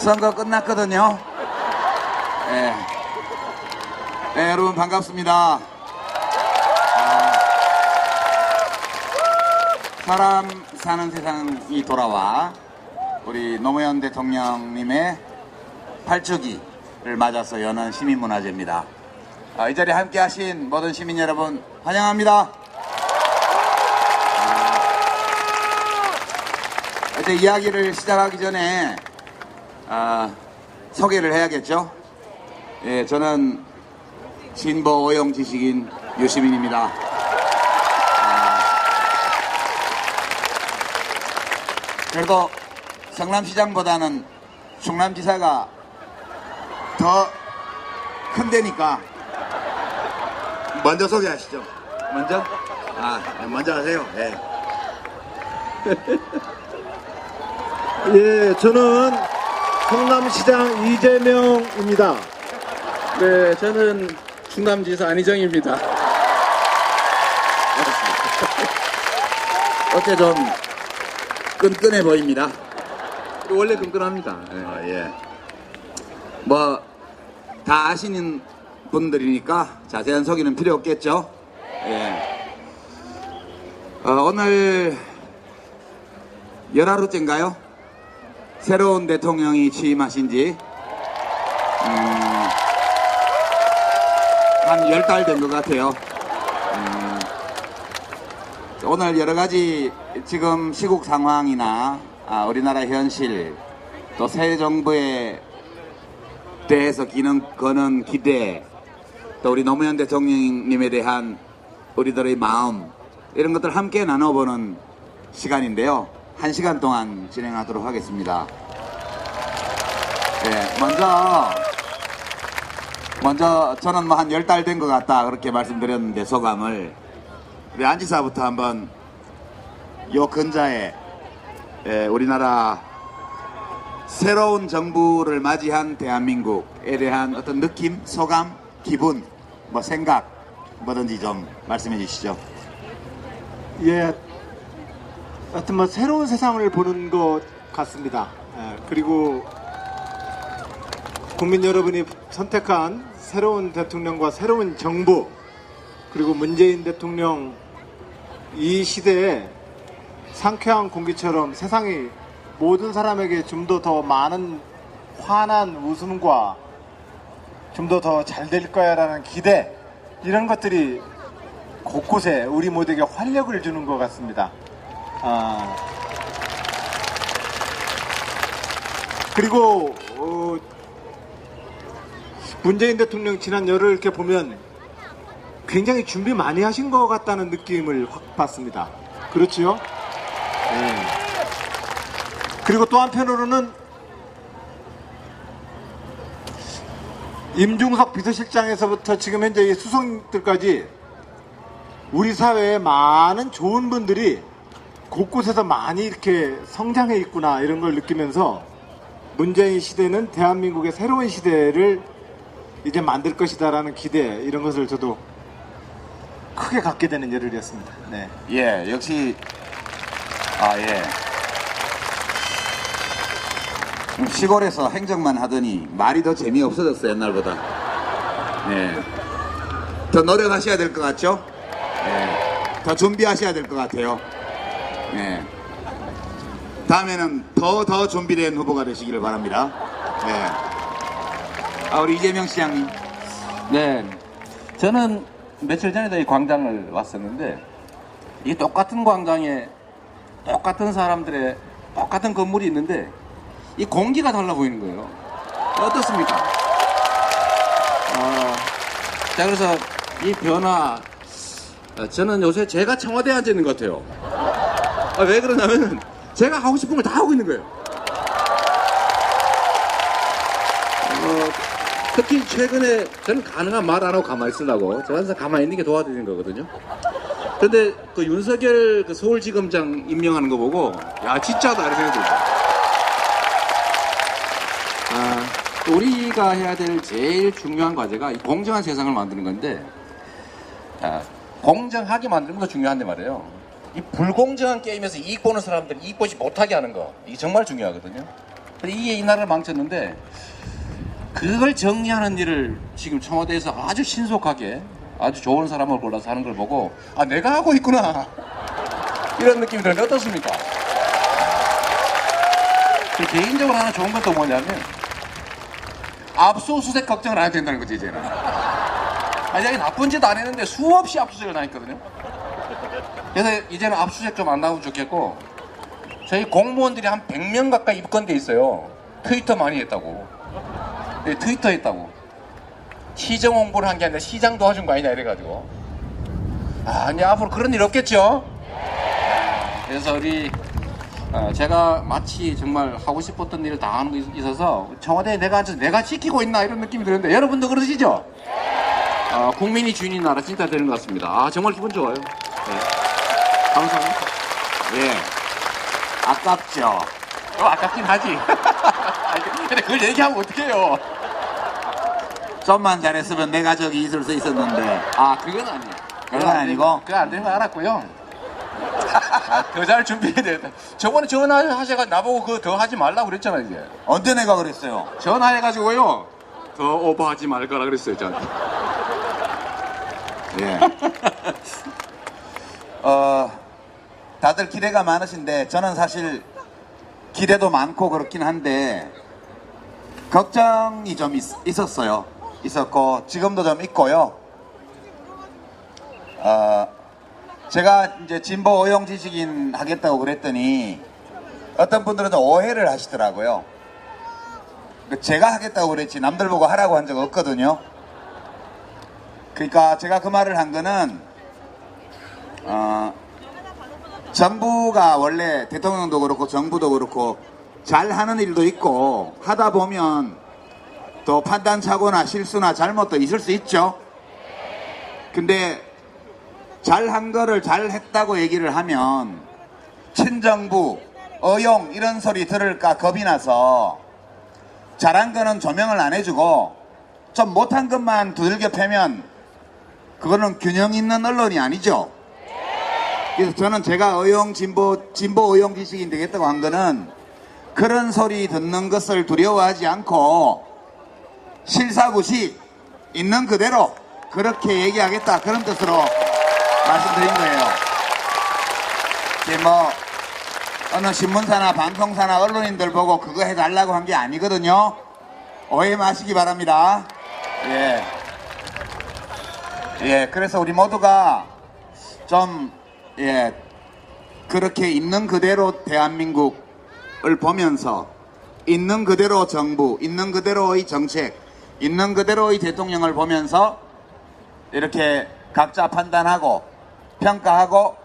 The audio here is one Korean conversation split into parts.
선거 끝났거든요. 예. 네, 여러분 반갑습니다. 사람 사는 세상이 돌아와 우리 노무현 대통령님의 8주기를 맞아서 여는 시민문화제입니다. 이 자리에 함께 하신 모든 시민 여러분 환영합니다. 이제 이야기를 시작하기 전에 소개를 해야겠죠. 예, 저는 진보 오용 지식인 유시민입니다. 그래도 성남시장보다는 충남지사가 더 큰 데니까 먼저 소개하시죠. 먼저? 먼저 하세요. 예. 예, 저는 성남시장 이재명입니다. 네, 저는 충남지사 안희정입니다. 어째 좀 끈끈해 보입니다. 원래 끈끈합니다. 네. 예. 뭐 다 아시는 분들이니까 자세한 소개는 필요 없겠죠. 예. 오늘 열하루째인가요? 새로운 대통령이 취임하신 지 한 10달 된 것 같아요. 오늘 여러가지 지금 시국 상황이나 우리나라 현실 또 새 정부에 대해서 거는 기대 또 우리 노무현 대통령님에 대한 우리들의 마음 이런 것들 함께 나눠보는 시간인데요. 1시간 동안 진행하도록 하겠습니다. 네, 먼저 저는 뭐 한 10달 된 것 같다 그렇게 말씀드렸는데 소감을 우리 안지사부터 한번 요 근자에 우리나라 새로운 정부를 맞이한 대한민국에 대한 어떤 느낌, 소감, 기분, 뭐 생각 뭐든지 좀 말씀해 주시죠. 예, 하여튼 뭐 새로운 세상을 보는 것 같습니다. 그리고 국민 여러분이 선택한 새로운 대통령과 새로운 정부 그리고 문재인 대통령 이 시대에 상쾌한 공기처럼 세상이 모든 사람에게 좀 더 많은 환한 웃음과 좀 더 잘 될 거야 라는 기대 이런 것들이 곳곳에 우리 모두에게 활력을 주는 것 같습니다. 그리고 문재인 대통령 지난 열흘 이렇게 보면 굉장히 준비 많이 하신 것 같다는 느낌을 확 받습니다. 그렇지요? 네. 그리고 또 한편으로는 임종석 비서실장에서부터 지금 현재 이 수석들까지 우리 사회에 많은 좋은 분들이 곳곳에서 많이 이렇게 성장해 있구나 이런 걸 느끼면서 문재인 시대는 대한민국의 새로운 시대를 이제 만들 것이다라는 기대 이런 것을 저도 크게 갖게 되는 열흘이었습니다. 네. 예, 역시 예. 시골에서 행정만 하더니 말이 더 재미없어졌어요 옛날보다. 네. 더 노력하셔야 될 것 같죠? 네. 더 준비하셔야 될 것 같아요. 네. 다음에는 더 준비된 후보가 되시기를 바랍니다. 네. 우리 이재명 시장님. 네, 저는 며칠 전에도 이 광장을 왔었는데 이 똑같은 광장에 똑같은 사람들의 똑같은 건물이 있는데 이 공기가 달라 보이는 거예요. 어떻습니까? 자, 그래서 이 변화 저는 요새 제가 청와대에 앉아 있는 것 같아요. 왜 그러냐면 제가 하고 싶은 걸 다 하고 있는 거예요. 특히 최근에 저는 가능한 말 안 하고 가만히 있으려고 저 항상 가만히 있는 게 도와드리는 거거든요. 근데 그 윤석열 그 서울지검장 임명하는 거 보고 야 진짜다 이런 생각이 들어요. 우리가 해야 될 제일 중요한 과제가 이 공정한 세상을 만드는 건데 공정하게 만드는 것도 중요한데 말이에요. 이 불공정한 게임에서 이익 보는 사람들 이익 보지 못하게 하는 거 이게 정말 중요하거든요. 이게 이 나라를 망쳤는데 그걸 정리하는 일을 지금 청와대에서 아주 신속하게 아주 좋은 사람을 골라서 하는 걸 보고 아 내가 하고 있구나 이런 느낌이 드는데 어떻습니까? 개인적으로 하나 좋은 것도 뭐냐면 압수수색 걱정을 안 해도 된다는 거지 이제는. 만약에 나쁜 짓 안 했는데 수없이 압수수색을 당했거든요. 그래서 이제는 압수수색 좀 안 나오면 좋겠고 저희 공무원들이 한 100명 가까이 입건돼 있어요. 트위터 많이 했다고. 네, 트위터 했다고. 시정 홍보를 한 게 아니라 시장 도와준 거 아니냐 이래가지고 이제 앞으로 그런 일 없겠죠? 그래서 우리 제가 마치 정말 하고 싶었던 일을 다 하는 게 있어서 청와대에 내가 앉아서 내가 지키고 있나 이런 느낌이 드는데 여러분도 그러시죠? 국민이 주인인 나라 진짜 되는 것 같습니다. 정말 기분 좋아요. 네. 감사합니다. 예. 아깝죠. 아깝긴 하지. 근데 그걸 얘기하면 어떡해요? 좀만 잘했으면 내 가족이 있을 수 있었는데. 그건 아니에요. 그건 아니고? 그거 안 되는 거 알았고요. 더 잘 준비해야 돼. 저번에 전화하셔가지고 나보고 그거 더 하지 말라고 그랬잖아, 이제. 언제 내가 그랬어요? 전화해가지고요. 더 오버하지 말 거라 그랬어요, 저한테. 예. 다들 기대가 많으신데 저는 사실 기대도 많고 그렇긴 한데 걱정이 좀 있었어요. 있었고 지금도 좀 있고요. 제가 이제 진보 의용 지식인 하겠다고 그랬더니 어떤 분들은 좀 오해를 하시더라고요. 제가 하겠다고 그랬지 남들 보고 하라고 한 적 없거든요. 그러니까 제가 그 말을 한 거는 정부가 원래 대통령도 그렇고 정부도 그렇고 잘하는 일도 있고 하다 보면 또 판단착오나 실수나 잘못도 있을 수 있죠. 근데 잘한 거를 잘했다고 얘기를 하면 친정부, 어용 이런 소리 들을까 겁이 나서 잘한 거는 조명을 안 해주고 좀 못한 것만 두들겨 패면 그거는 균형 있는 언론이 아니죠. 그래서 저는 제가 진보 의용 지식인 되겠다고 한 거는 그런 소리 듣는 것을 두려워하지 않고 실사구시 있는 그대로 그렇게 얘기하겠다 그런 뜻으로 말씀드린 거예요. 뭐 어느 신문사나 방송사나 언론인들 보고 그거 해달라고 한 게 아니거든요. 오해 마시기 바랍니다. 예, 그래서 우리 모두가 좀 그렇게 있는 그대로 대한민국을 보면서 있는 그대로 정부, 있는 그대로의 정책, 있는 그대로의 대통령을 보면서 이렇게 각자 판단하고 평가하고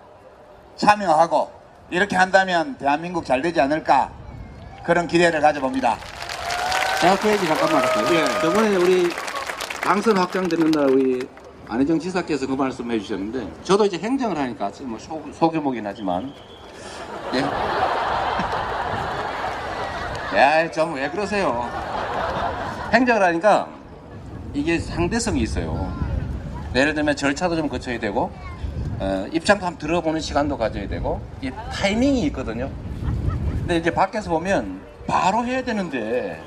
참여하고 이렇게 한다면 대한민국 잘 되지 않을까 그런 기대를 가져봅니다. 제가 그 얘기 잠깐만 할까요? 저번에 우리 당선 확정되는 날 우리 안혜정 지사께서 그 말씀 해주셨는데 저도 이제 행정을 하니까 뭐 소규모긴 하지만 좀 왜 그러세요? 행정을 하니까 이게 상대성이 있어요. 예를 들면 절차도 좀 거쳐야 되고 입장도 한번 들어보는 시간도 가져야 되고 이 타이밍이 있거든요. 근데 이제 밖에서 보면 바로 해야 되는데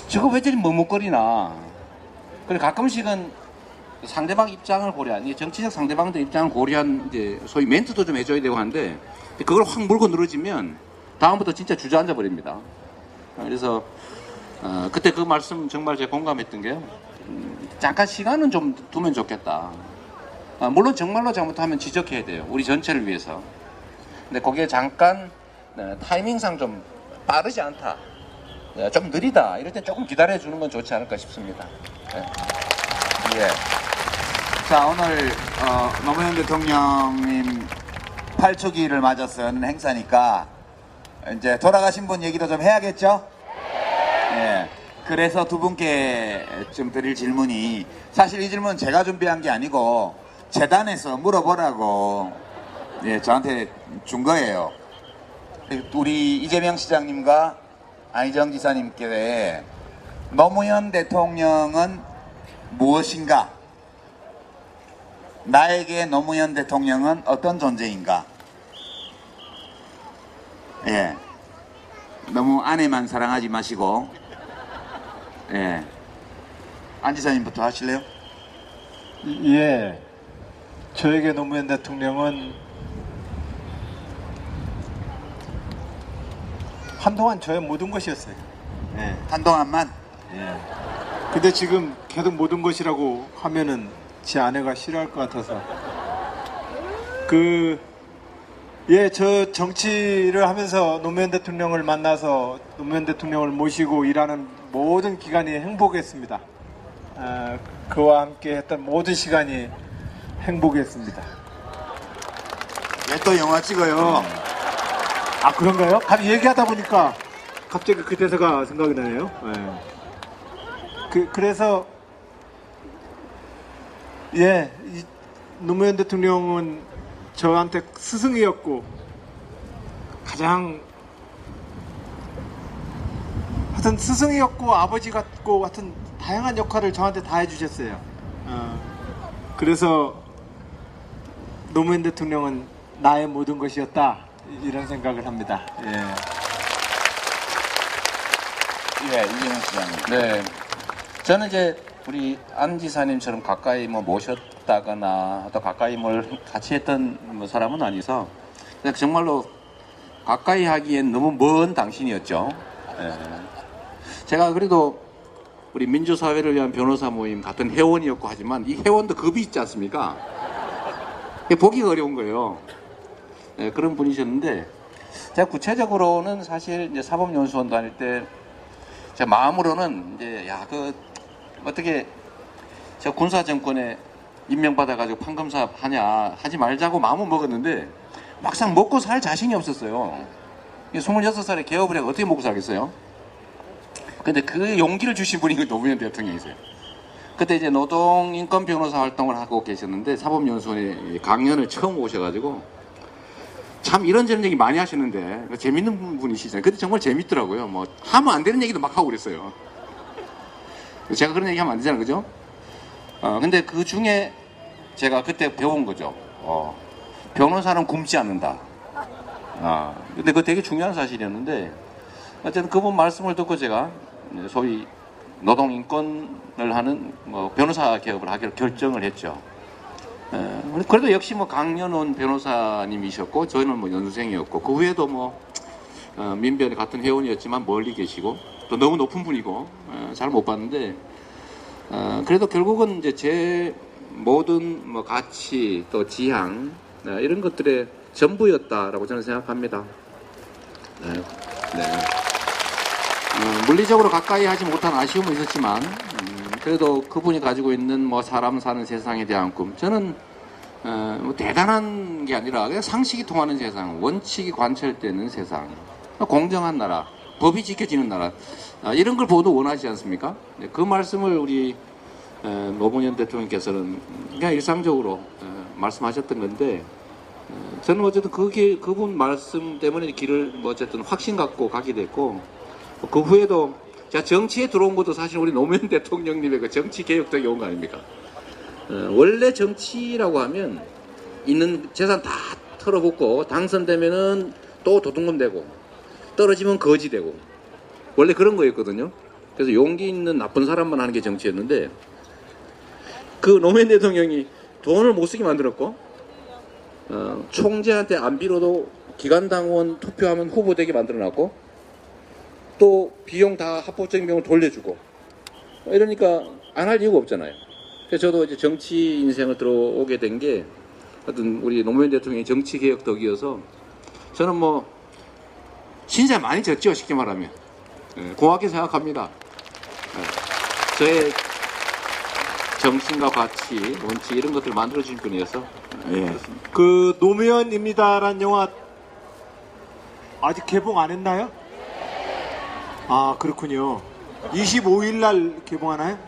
저거 왜 저리 머뭇거리나. 그리고 가끔씩은 상대방 입장을 고려한 정치적 상대방들 입장을 고려한 이제 소위 멘트도 좀 해줘야 되고 하는데 그걸 확 물고 늘어지면 다음부터 진짜 주저앉아 버립니다. 그래서 그때 그 말씀 정말 제가 공감했던 게요. 잠깐 시간은 좀 두면 좋겠다. 물론 정말로 잘못하면 지적해야 돼요. 우리 전체를 위해서. 근데 거기에 잠깐 타이밍상 좀 빠르지 않다. 좀 느리다. 이럴 때 조금 기다려주는 건 좋지 않을까 싶습니다. 예. 자, 오늘 노무현 대통령님 8주기를 맞아서 하는 행사니까 이제 돌아가신 분 얘기도 좀 해야겠죠? 예. 그래서 두 분께 좀 드릴 질문이 사실 이 질문은 제가 준비한 게 아니고 재단에서 물어보라고 저한테 준 거예요. 우리 이재명 시장님과 안희정 지사님께 노무현 대통령은 무엇인가? 나에게 노무현 대통령은 어떤 존재인가? 너무 아내만 사랑하지 마시고, 예. 안 지사님부터 하실래요? 예. 저에게 노무현 대통령은 한동안 저의 모든 것이었어요. 예. 한동안만. 예. 근데 지금 계속 모든 것이라고 하면은 제 아내가 싫어할 것 같아서. 저 정치를 하면서 노무현 대통령을 만나서 노무현 대통령을 모시고 일하는 모든 기간이 행복했습니다. 그와 함께 했던 모든 시간이 행복했습니다. 왜 또 영화 찍어요? 아, 그런가요? 얘기하다 보니까 갑자기 그 대사가 생각이 나네요. 그래서 노무현 대통령은 저한테 스승이었고 가장 하여튼 스승이었고 아버지 같고 하여튼 다양한 역할을 저한테 다 해주셨어요. 그래서 노무현 대통령은 나의 모든 것이었다, 이런 생각을 합니다. 이재명 시장님. 네. 저는 이제 우리 안 지사님처럼 가까이 모셨다거나 또 가까이 뭘 같이 했던 사람은 아니서 그냥 정말로 가까이 하기엔 너무 먼 당신이었죠. 제가 그래도 우리 민주사회를 위한 변호사 모임 같은 회원이었고 하지만 이 회원도 급이 있지 않습니까? 보기가 어려운 거예요. 그런 분이셨는데 제가 구체적으로는 사실 이제 사법연수원 다닐 때 제 마음으로는 이제 어떻게 저 군사 정권에 임명받아가지고 판검사 하지 말자고 마음은 먹었는데 막상 먹고 살 자신이 없었어요. 26살에 개업을 해서 어떻게 먹고 살겠어요? 근데 그 용기를 주신 분이 노무현 대통령이세요. 그때 이제 노동인권 변호사 활동을 하고 계셨는데 사법연수원에 강연을 처음 오셔가지고 참 이런저런 얘기 많이 하시는데 재밌는 분이시잖아요. 그때 정말 재밌더라고요. 뭐 하면 안 되는 얘기도 막 하고 그랬어요. 제가 그런 얘기 하면 안 되잖아요, 그죠? 근데 그 중에 제가 그때 배운 거죠. 변호사는 굶지 않는다. 근데 그거 되게 중요한 사실이었는데 어쨌든 그분 말씀을 듣고 제가 소위 노동인권을 하는 변호사 개업을 하기로 결정을 했죠. 그래도 역시 강연원 변호사님이셨고 저희는 연수생이었고 그 후에도 민변 같은 회원이었지만 멀리 계시고 또 너무 높은 분이고 잘 못 봤는데 그래도 결국은 이제 제 모든 가치 또 지향 이런 것들의 전부였다라고 저는 생각합니다. 물리적으로 가까이 하지 못한 아쉬움은 있었지만 그래도 그분이 가지고 있는 사람 사는 세상에 대한 꿈 저는 대단한 게 아니라 그냥 상식이 통하는 세상, 원칙이 관철되는 세상, 공정한 나라, 법이 지켜지는 나라 이런 걸 모두 원하지 않습니까? 그 말씀을 우리 노무현 대통령께서는 그냥 일상적으로 말씀하셨던 건데 저는 어쨌든 그분 말씀 때문에 길을 어쨌든 확신 갖고 가게 됐고 그 후에도 제가 정치에 들어온 것도 사실 우리 노무현 대통령님의 그 정치 개혁 덕에 온 거 아닙니까? 원래 정치라고 하면 있는 재산 다 털어붓고 당선되면은 또 도둑놈 되고 떨어지면 거지 되고 원래 그런 거였거든요. 그래서 용기 있는 나쁜 사람만 하는 게 정치였는데 그 노무현 대통령이 돈을 못 쓰게 만들었고 총재한테 안 빌어도 기관당원 투표하면 후보되게 만들어놨고 또 비용 다 합법적인 비용을 돌려주고 이러니까 안 할 이유가 없잖아요. 그래서 저도 이제 정치 인생을 들어오게 된 게 어떤 우리 노무현 대통령의 정치 개혁 덕이어서 저는 진짜 많이 졌죠, 쉽게 말하면. 고맙게 생각합니다. 저의 정신과 가치, 원칙 이런 것들을 만들어주신 분이어서 그렇습니다. 그 노무현입니다라는 영화 아직 개봉 안 했나요? 아, 그렇군요. 25일 날 개봉하나요?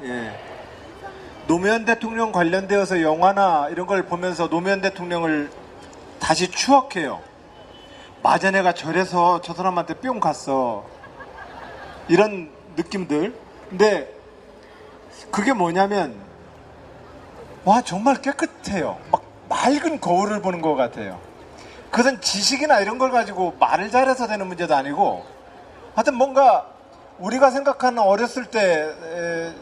노무현 대통령 관련되어서 영화나 이런 걸 보면서 노무현 대통령을 다시 추억해요. 맞아, 내가 저래서 저 사람한테 뿅 갔어. 이런 느낌들. 근데 그게 뭐냐면 와, 정말 깨끗해요. 막 맑은 거울을 보는 것 같아요. 그것은 지식이나 이런 걸 가지고 말을 잘해서 되는 문제도 아니고 하여튼 뭔가 우리가 생각하는 어렸을 때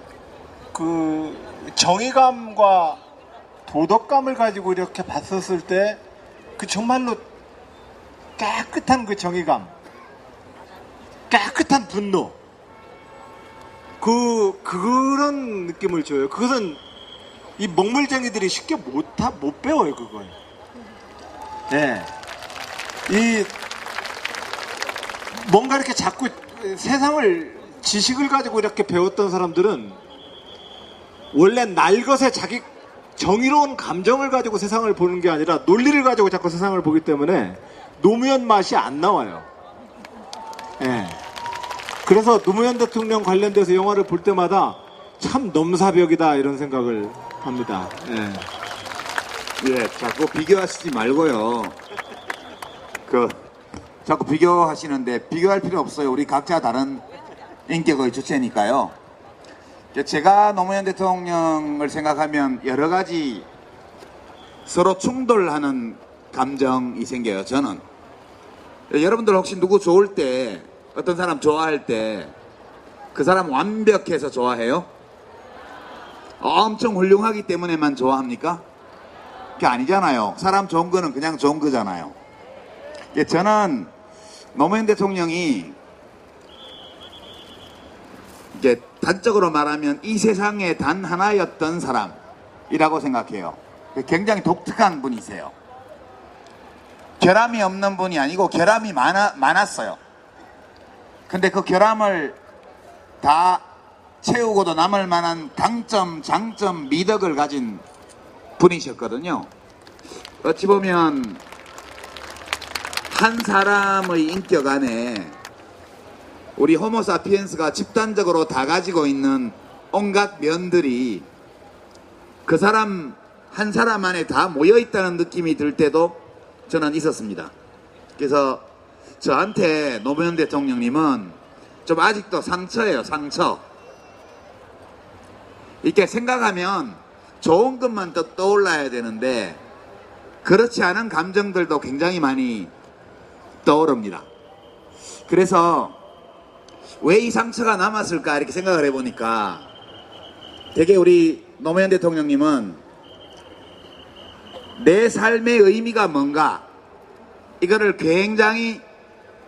그 정의감과 도덕감을 가지고 이렇게 봤었을 때 그 정말로 깨끗한 그 정의감, 깨끗한 분노, 그런 느낌을 줘요. 그것은 이 먹물쟁이들이 쉽게 못 배워요, 그걸. 네. 이 뭔가 이렇게 자꾸 세상을 지식을 가지고 이렇게 배웠던 사람들은 원래 날것에 자기 정의로운 감정을 가지고 세상을 보는 게 아니라 논리를 가지고 자꾸 세상을 보기 때문에 노무현 맛이 안 나와요. 예. 그래서 노무현 대통령 관련돼서 영화를 볼 때마다 참 넘사벽이다 이런 생각을 합니다. 예. 예, 자꾸 비교하시지 말고요. 자꾸 비교하시는데 비교할 필요 없어요. 우리 각자 다른 인격의 주체니까요. 제가 노무현 대통령을 생각하면 여러 가지 서로 충돌하는 감정이 생겨요. 저는. 여러분들 혹시 누구 좋을 때, 어떤 사람 좋아할 때 그 사람 완벽해서 좋아해요? 엄청 훌륭하기 때문에만 좋아합니까? 그게 아니잖아요. 사람 좋은 거는 그냥 좋은 거잖아요. 저는 노무현 대통령이 이제 단적으로 말하면 이 세상에 단 하나였던 사람이라고 생각해요. 굉장히 독특한 분이세요. 결함이 없는 분이 아니고 결함이 많았어요. 근데 그 결함을 다 채우고도 남을 만한 강점, 장점, 미덕을 가진 분이셨거든요. 어찌 보면 한 사람의 인격 안에 우리 호모사피엔스가 집단적으로 다 가지고 있는 온갖 면들이 그 사람 한 사람 안에 다 모여있다는 느낌이 들 때도 저는 있었습니다. 그래서 저한테 노무현 대통령님은 좀 아직도 상처예요. 상처. 이렇게 생각하면 좋은 것만 더 떠올라야 되는데 그렇지 않은 감정들도 굉장히 많이 떠오릅니다. 그래서 왜 이 상처가 남았을까 이렇게 생각을 해보니까 되게 우리 노무현 대통령님은 내 삶의 의미가 뭔가 이거를 굉장히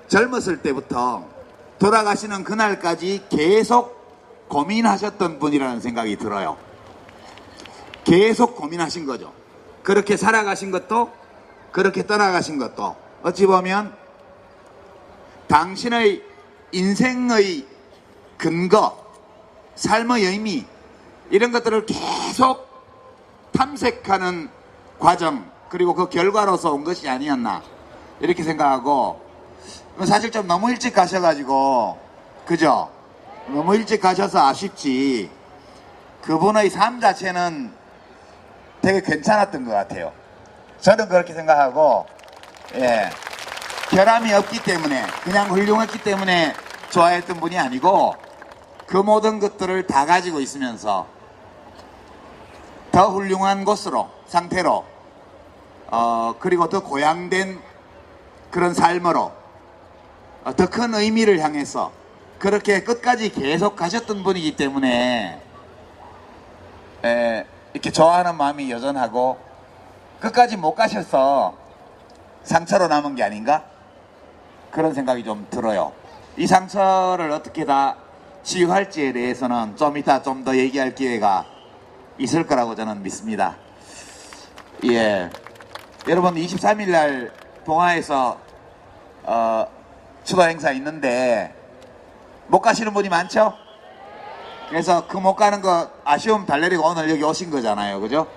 젊었을 때부터 돌아가시는 그날까지 계속 고민하셨던 분이라는 생각이 들어요. 계속 고민하신 거죠. 그렇게 살아가신 것도 그렇게 떠나가신 것도 어찌 보면 당신의 인생의 근거, 삶의 의미 이런 것들을 계속 탐색하는 과정 그리고 그 결과로서 온 것이 아니었나 이렇게 생각하고 사실 좀 너무 일찍 가셔가지고 그죠? 너무 일찍 가셔서 아쉽지 그분의 삶 자체는 되게 괜찮았던 것 같아요. 저는 그렇게 생각하고 예. 결함이 없기 때문에 그냥 훌륭했기 때문에 좋아했던 분이 아니고 그 모든 것들을 다 가지고 있으면서 더 훌륭한 곳으로 상태로 그리고 더 고양된 그런 삶으로 더 큰 의미를 향해서 그렇게 끝까지 계속 가셨던 분이기 때문에 이렇게 좋아하는 마음이 여전하고 끝까지 못 가셔서 상처로 남은 게 아닌가? 그런 생각이 좀 들어요. 이 상처를 어떻게 다 치유할지에 대해서는 좀 이따 좀 더 얘기할 기회가 있을 거라고 저는 믿습니다. 예. 여러분 23일 날 동아에서 추도 행사 있는데 못 가시는 분이 많죠? 그래서 그 못 가는 거 아쉬움 달래리고 오늘 여기 오신 거잖아요. 그죠?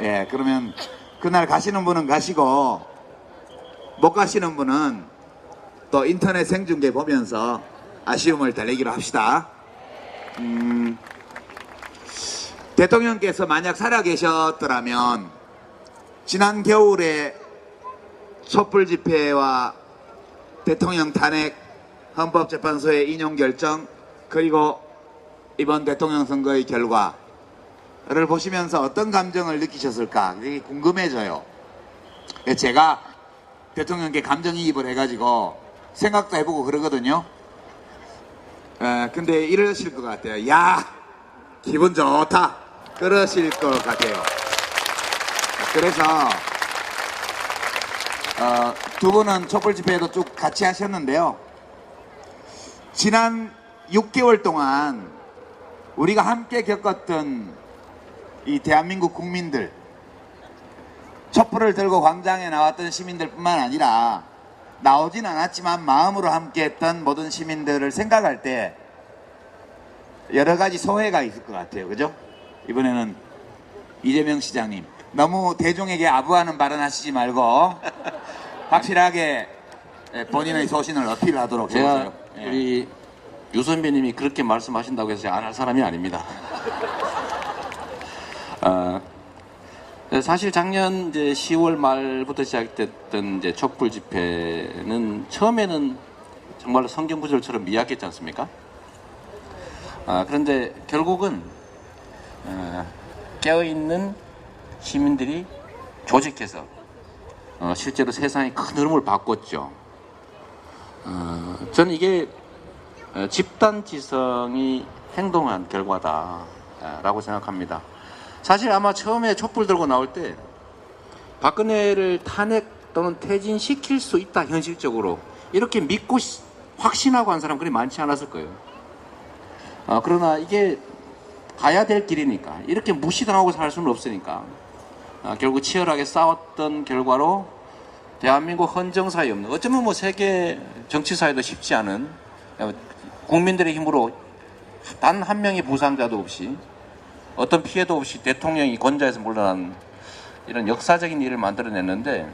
예. 그러면 그날 가시는 분은 가시고 못 가시는 분은 또 인터넷 생중계 보면서 아쉬움을 달래기로 합시다. 대통령께서 만약 살아계셨더라면 지난 겨울에 촛불 집회와 대통령 탄핵 헌법재판소의 인용 결정 그리고 이번 대통령 선거의 결과를 보시면서 어떤 감정을 느끼셨을까 되게 궁금해져요. 제가 대통령께 감정이입을 해가지고 생각도 해보고 그러거든요. 근데 이러실 것 같아요. 야, 기분 좋다. 그러실 것 같아요. 그래서 두 분은 촛불 집회에도 쭉 같이 하셨는데요. 지난 6개월 동안 우리가 함께 겪었던 이 대한민국 국민들, 촛불을 들고 광장에 나왔던 시민들뿐만 아니라 나오진 않았지만 마음으로 함께했던 모든 시민들을 생각할 때 여러 가지 소회가 있을 것 같아요. 그죠? 이번에는 이재명 시장님, 너무 대중에게 아부하는 발언 하시지 말고 확실하게 본인의 소신을 어필하도록 제가 해보세요. 예. 우리 유 선배님이 그렇게 말씀하신다고 해서 안 할 사람이 아닙니다. 사실 작년 이제 10월 말부터 시작됐던 이제 촛불 집회는 처음에는 정말로 성경 구절처럼 미약했지 않습니까? 그런데 결국은 깨어있는 시민들이 조직해서 실제로 세상의 큰 흐름을 바꿨죠. 저는 이게 집단지성이 행동한 결과다라고 생각합니다. 사실 아마 처음에 촛불 들고 나올 때 박근혜를 탄핵 또는 퇴진시킬 수 있다 현실적으로 이렇게 믿고 확신하고 한 사람 그리 많지 않았을 거예요. 그러나 이게 가야 될 길이니까 이렇게 무시당하고 살 수는 없으니까 결국 치열하게 싸웠던 결과로 대한민국 헌정사에 없는, 어쩌면 뭐 세계 정치사에도 쉽지 않은, 국민들의 힘으로 단 한 명의 부상자도 없이 어떤 피해도 없이 대통령이 권좌에서 물러난 이런 역사적인 일을 만들어냈는데,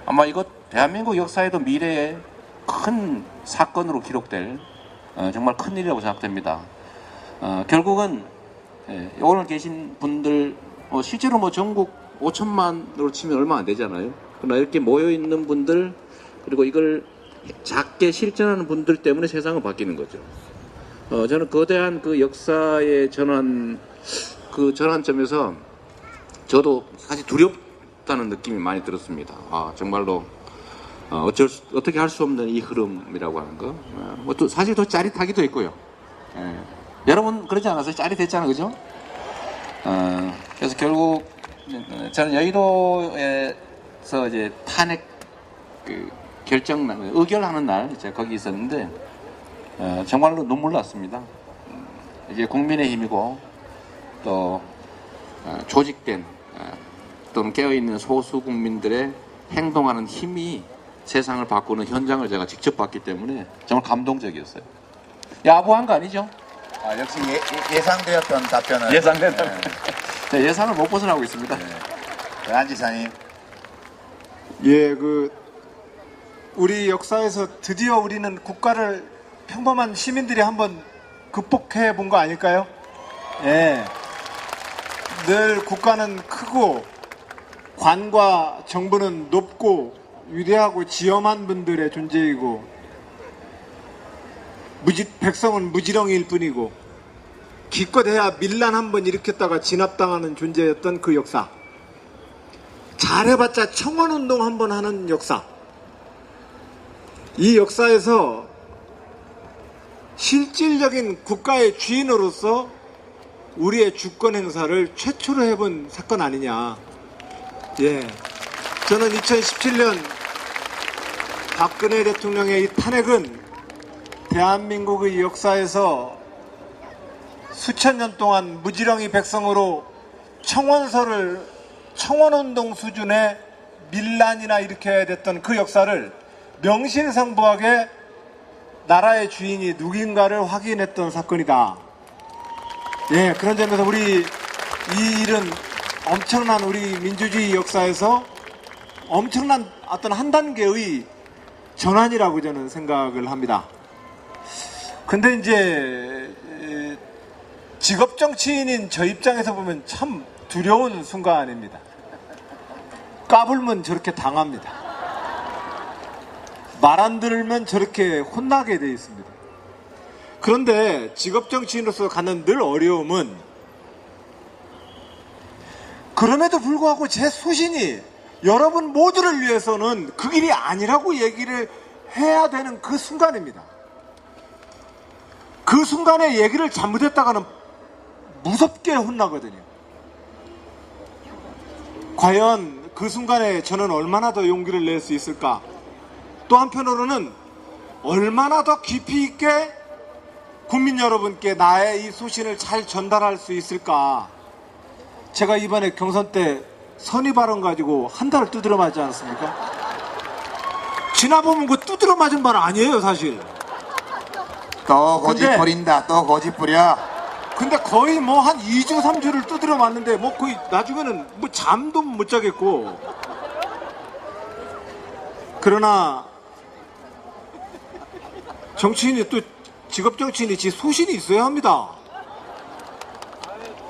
아마 이것 대한민국 역사에도 미래에 큰 사건으로 기록될 정말 큰 일이라고 생각됩니다. 결국은 오늘 계신 분들 실제로 뭐 전국 5천만으로 치면 얼마 안 되잖아요. 그러나 이렇게 모여있는 분들, 그리고 이걸 작게 실천하는 분들 때문에 세상은 바뀌는 거죠. 저는 거대한 그 역사의 전환, 그 전환점에서 저도 사실 두렵다는 느낌이 많이 들었습니다. 정말로 어떻게 할 수 없는 이 흐름이라고 하는 거. 또 사실 더 짜릿하기도 했고요. 여러분 그러지 않았어요? 짜릿했잖아요, 그죠? 그래서 결국 저는 여의도에서 이제 탄핵 의결하는 날 제가 거기 있었는데 정말로 눈물 났습니다. 이게 국민의힘이고 또 조직된 또는 깨어있는 소수 국민들의 행동하는 힘이 세상을 바꾸는 현장을 제가 직접 봤기 때문에 정말 감동적이었어요. 야부한 거 아니죠? 역시 예상되었던 답변은 예상되는 예상을 못 벗어나고 있습니다. 안 지사님. 예, 우리 역사에서 드디어 우리는 국가를 평범한 시민들이 한번 극복해 본 거 아닐까요? 예. 늘 국가는 크고 관과 정부는 높고 위대하고 지엄한 분들의 존재이고 백성은 무지렁이일 뿐이고 기껏해야 밀란 한번 일으켰다가 진압당하는 존재였던 그 역사. 잘해봤자 청원운동 한번 하는 역사. 이 역사에서 실질적인 국가의 주인으로서 우리의 주권 행사를 최초로 해본 사건 아니냐. 예. 저는 2017년 박근혜 대통령의 이 탄핵은 대한민국의 역사에서 수천 년 동안 무지렁이 백성으로 청원운동 수준의 밀란이나 일으켜야 됐던 그 역사를 명실상부하게 나라의 주인이 누군가를 확인했던 사건이다. 예, 그런 점에서 이 일은 엄청난 우리 민주주의 역사에서 엄청난 어떤 한 단계의 전환이라고 저는 생각을 합니다. 근데 이제 직업 정치인인 저 입장에서 보면 참 두려운 순간입니다. 까불면 저렇게 당합니다. 말 안 들으면 저렇게 혼나게 되어 있습니다. 그런데 직업 정치인으로서 갖는 늘 어려움은 그럼에도 불구하고 제 소신이 여러분 모두를 위해서는 그 길이 아니라고 얘기를 해야 되는 그 순간입니다. 그 순간에 얘기를 잘못했다가는 무섭게 혼나거든요. 과연 그 순간에 저는 얼마나 더 용기를 낼 수 있을까? 또 한편으로는 얼마나 더 깊이 있게 국민 여러분께 나의 이 소신을 잘 전달할 수 있을까? 제가 이번에 경선 때 선의 발언 가지고 한 달을 두드려 맞지 않았습니까? 지나보면 그 두드려 맞은 말 아니에요, 사실. 또 고집 근데- 부린다. 또 고집 부려. 근데 거의 뭐 한 2주, 3주를 두드려 맞는데 뭐 거의 나중에는 뭐 잠도 못 자겠고. 그러나 정치인이 또 직업 정치인이 지 소신이 있어야 합니다.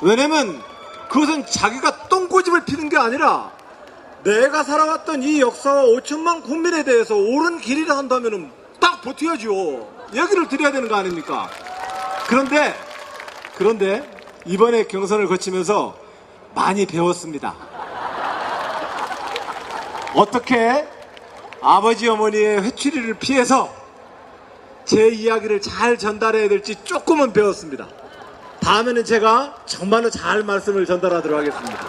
왜냐면 그것은 자기가 똥꼬집을 피는 게 아니라 내가 살아왔던 이 역사와 5천만 국민에 대해서 옳은 길이라 한다면 딱 버텨야죠. 얘기를 드려야 되는 거 아닙니까? 그런데 이번에 경선을 거치면서 많이 배웠습니다. 어떻게 아버지 어머니의 회초리를 피해서 제 이야기를 잘 전달해야 될지 조금은 배웠습니다. 다음에는 제가 정말로 잘 말씀을 전달하도록 하겠습니다.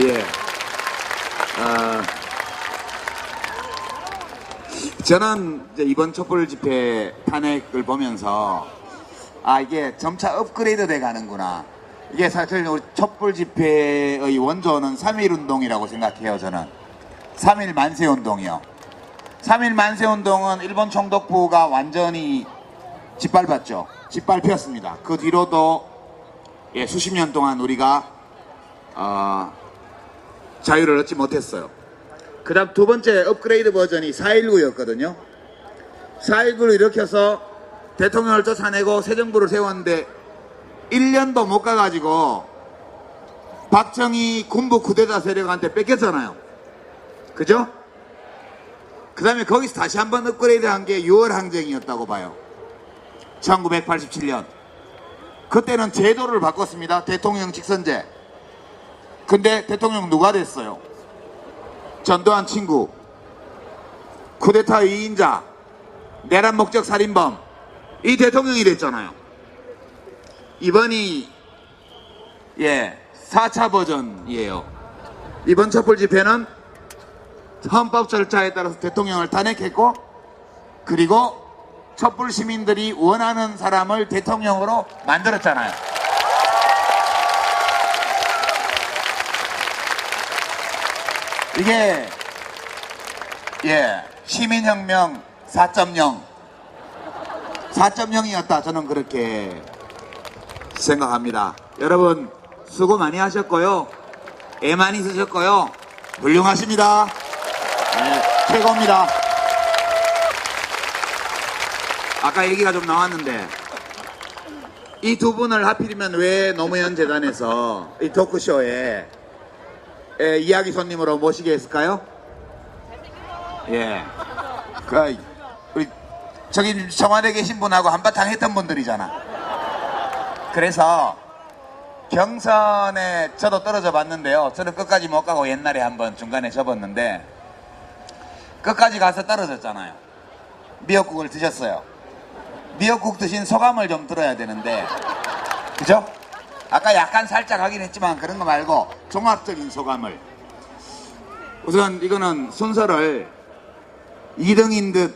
예. 저는 이제 이번 촛불 집회 탄핵을 보면서 이게 점차 업그레이드 돼 가는구나. 이게 사실 우리 촛불 집회의 원조는 3.1 운동이라고 생각해요. 저는 3.1 만세 운동이요. 3.1 만세 운동은 일본 총독부가 완전히 짓밟았죠. 짓밟혔습니다. 그 뒤로도 수십 년 동안 우리가 자유를 얻지 못했어요. 그 다음 두 번째 업그레이드 버전이 4.19였거든요. 4.19를 일으켜서 대통령을 쫓아내고 새 정부를 세웠는데 1년도 못 가가지고 박정희 군부 쿠데타 세력한테 뺏겼잖아요. 그죠? 그 다음에 거기서 다시 한번 업그레이드 한 게 6월 항쟁이었다고 봐요. 1987년. 그때는 제도를 바꿨습니다. 대통령 직선제. 근데 대통령 누가 됐어요? 전두환 친구, 쿠데타 2인자, 내란 목적 살인범, 이 대통령이 됐잖아요. 이번이 4차 버전이에요. 이번 촛불 집회는 헌법 절차에 따라서 대통령을 탄핵했고, 그리고 촛불 시민들이 원하는 사람을 대통령으로 만들었잖아요. 이게 시민혁명 4.0 4.0이었다. 저는 그렇게 생각합니다. 여러분 수고 많이 하셨고요. 애 많이 쓰셨고요. 훌륭하십니다. 최고입니다. 아까 얘기가 좀 나왔는데 이 두 분을 하필이면 왜 노무현 재단에서 이 토크쇼에 이야기 손님으로 모시게 했을까요? 우리 저기 청와대에 계신 분하고 한바탕 했던 분들이잖아. 그래서 경선에 저도 떨어져 봤는데요. 저는 끝까지 못 가고 옛날에 한번 중간에 접었는데 끝까지 가서 떨어졌잖아요. 미역국을 드셨어요. 미역국 드신 소감을 좀 들어야 되는데, 그죠? 아까 약간 살짝 하긴 했지만 그런 거 말고 종합적인 소감을. 우선 이거는 순서를 2등인 듯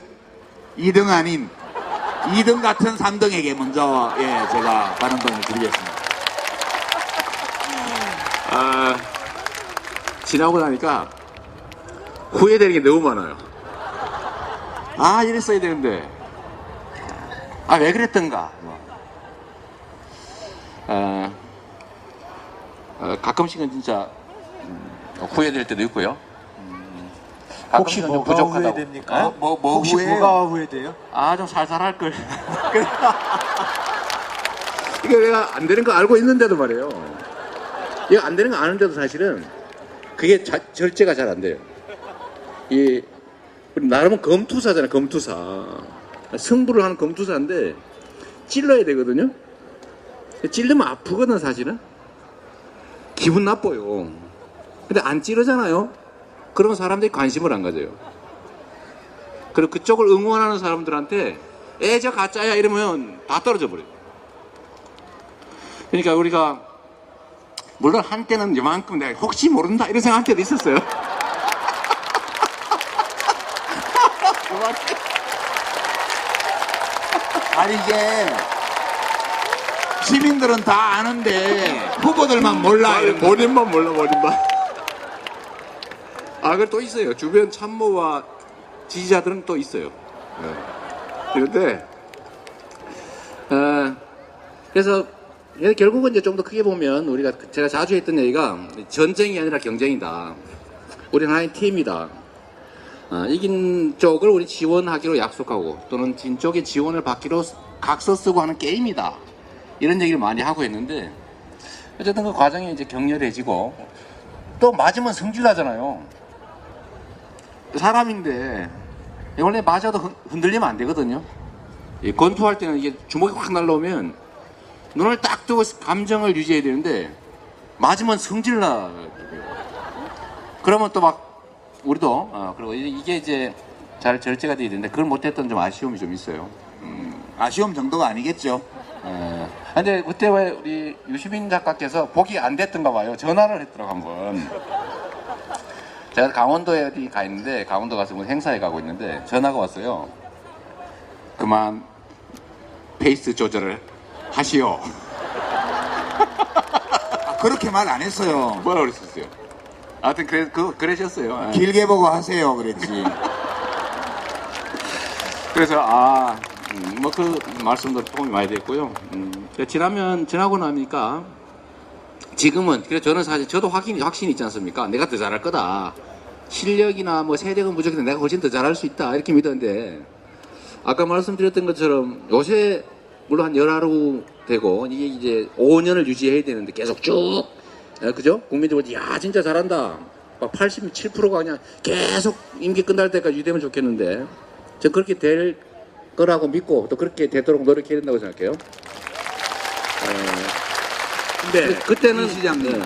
2등 아닌 2등 같은 3등에게 먼저 제가 발언권을 드리겠습니다. 지나고 나니까 후회되는 게 너무 많아요. 이랬어야 되는데, 왜 그랬던가. 가끔씩은 진짜 후회될 때도 있고요. 혹시 가끔씩은 좀 뭐가 부족하다고. 후회됩니까? 뭐 혹시 후회해요? 뭐가 후회돼요? 좀 살살 할 걸. 이게 내가 안 되는 거 알고 있는데도 말이에요. 이거 안 되는 거 아는데도 사실은 그게 절제가 잘 안 돼요. 이 나름은 검투사잖아요. 검투사. 승부를 하는 검투사인데 찔러야 되거든요. 찔르면 아프거든 사실은. 기분 나빠요. 근데 안 찌르잖아요. 그러면 사람들이 관심을 안 가져요. 그리고 그쪽을 응원하는 사람들한테 저 가짜야 이러면 다 떨어져 버려요. 그러니까 우리가 물론 한때는 이만큼 내가 혹시 모른다 이런 생각할 때도 있었어요. 아니 이게 시민들은 다 아는데 후보들만 몰라. 이런 거. 본인만 몰라, 본인만. 아, 그걸 또 있어요. 주변 참모와 지지자들은 또 있어요. 네. 그런데, 그래서 결국은 이제 좀 더 크게 보면 우리가 제가 자주 했던 얘기가 전쟁이 아니라 경쟁이다. 우리는 하나의 팀이다. 이긴 쪽을 우리 지원하기로 약속하고 또는 진 쪽의 지원을 받기로 각서 쓰고 하는 게임이다. 이런 얘기를 많이 하고 있는데 어쨌든 그 과정이 이제 격렬해지고 또 맞으면 성질나잖아요. 사람인데 원래 맞아도 흔들리면 안 되거든요. 권투할 때는 이게 주먹이 확 날라오면 눈을 딱 뜨고 감정을 유지해야 되는데 맞으면 성질나. 그러면 또 막 우리도 그리고 이게 이제 잘 절제가 돼야 되는데 그걸 못했던 좀 아쉬움이 좀 있어요. 아쉬움 정도가 아니겠죠. 근데 그때 왜 우리 유시민 작가께서 복이 안 됐던가 봐요. 전화를 했더라고 한번. 제가 강원도에 어디 가 있는데 강원도 가서 뭐 행사에 가고 있는데 전화가 왔어요. 그만 페이스 조절을 하시오. 그렇게 말 안 했어요. 뭐라 그랬었어요? 하여튼 그러셨어요. 길게 보고 하세요 그랬지. 그래서 뭐 그 말씀도 도움이 많이 됐고요. 지나고 나니까 지금은 그래서 저는 사실 저도 확신이 있지 않습니까? 내가 더 잘할 거다. 실력이나 뭐 세력은 부족해도 내가 훨씬 더 잘할 수 있다 이렇게 믿었는데 아까 말씀드렸던 것처럼 요새 물론 한 열하루 되고 이게 이제 5년을 유지해야 되는데 계속 쭉 그죠? 국민들이 야 진짜 잘한다. 막 87%가 그냥 계속 임기 끝날 때까지 유지되면 좋겠는데 저 그렇게 될 거라고 믿고 또 그렇게 되도록 노력해야 된다고 생각해요. 근데 그때는 이 시장님 네.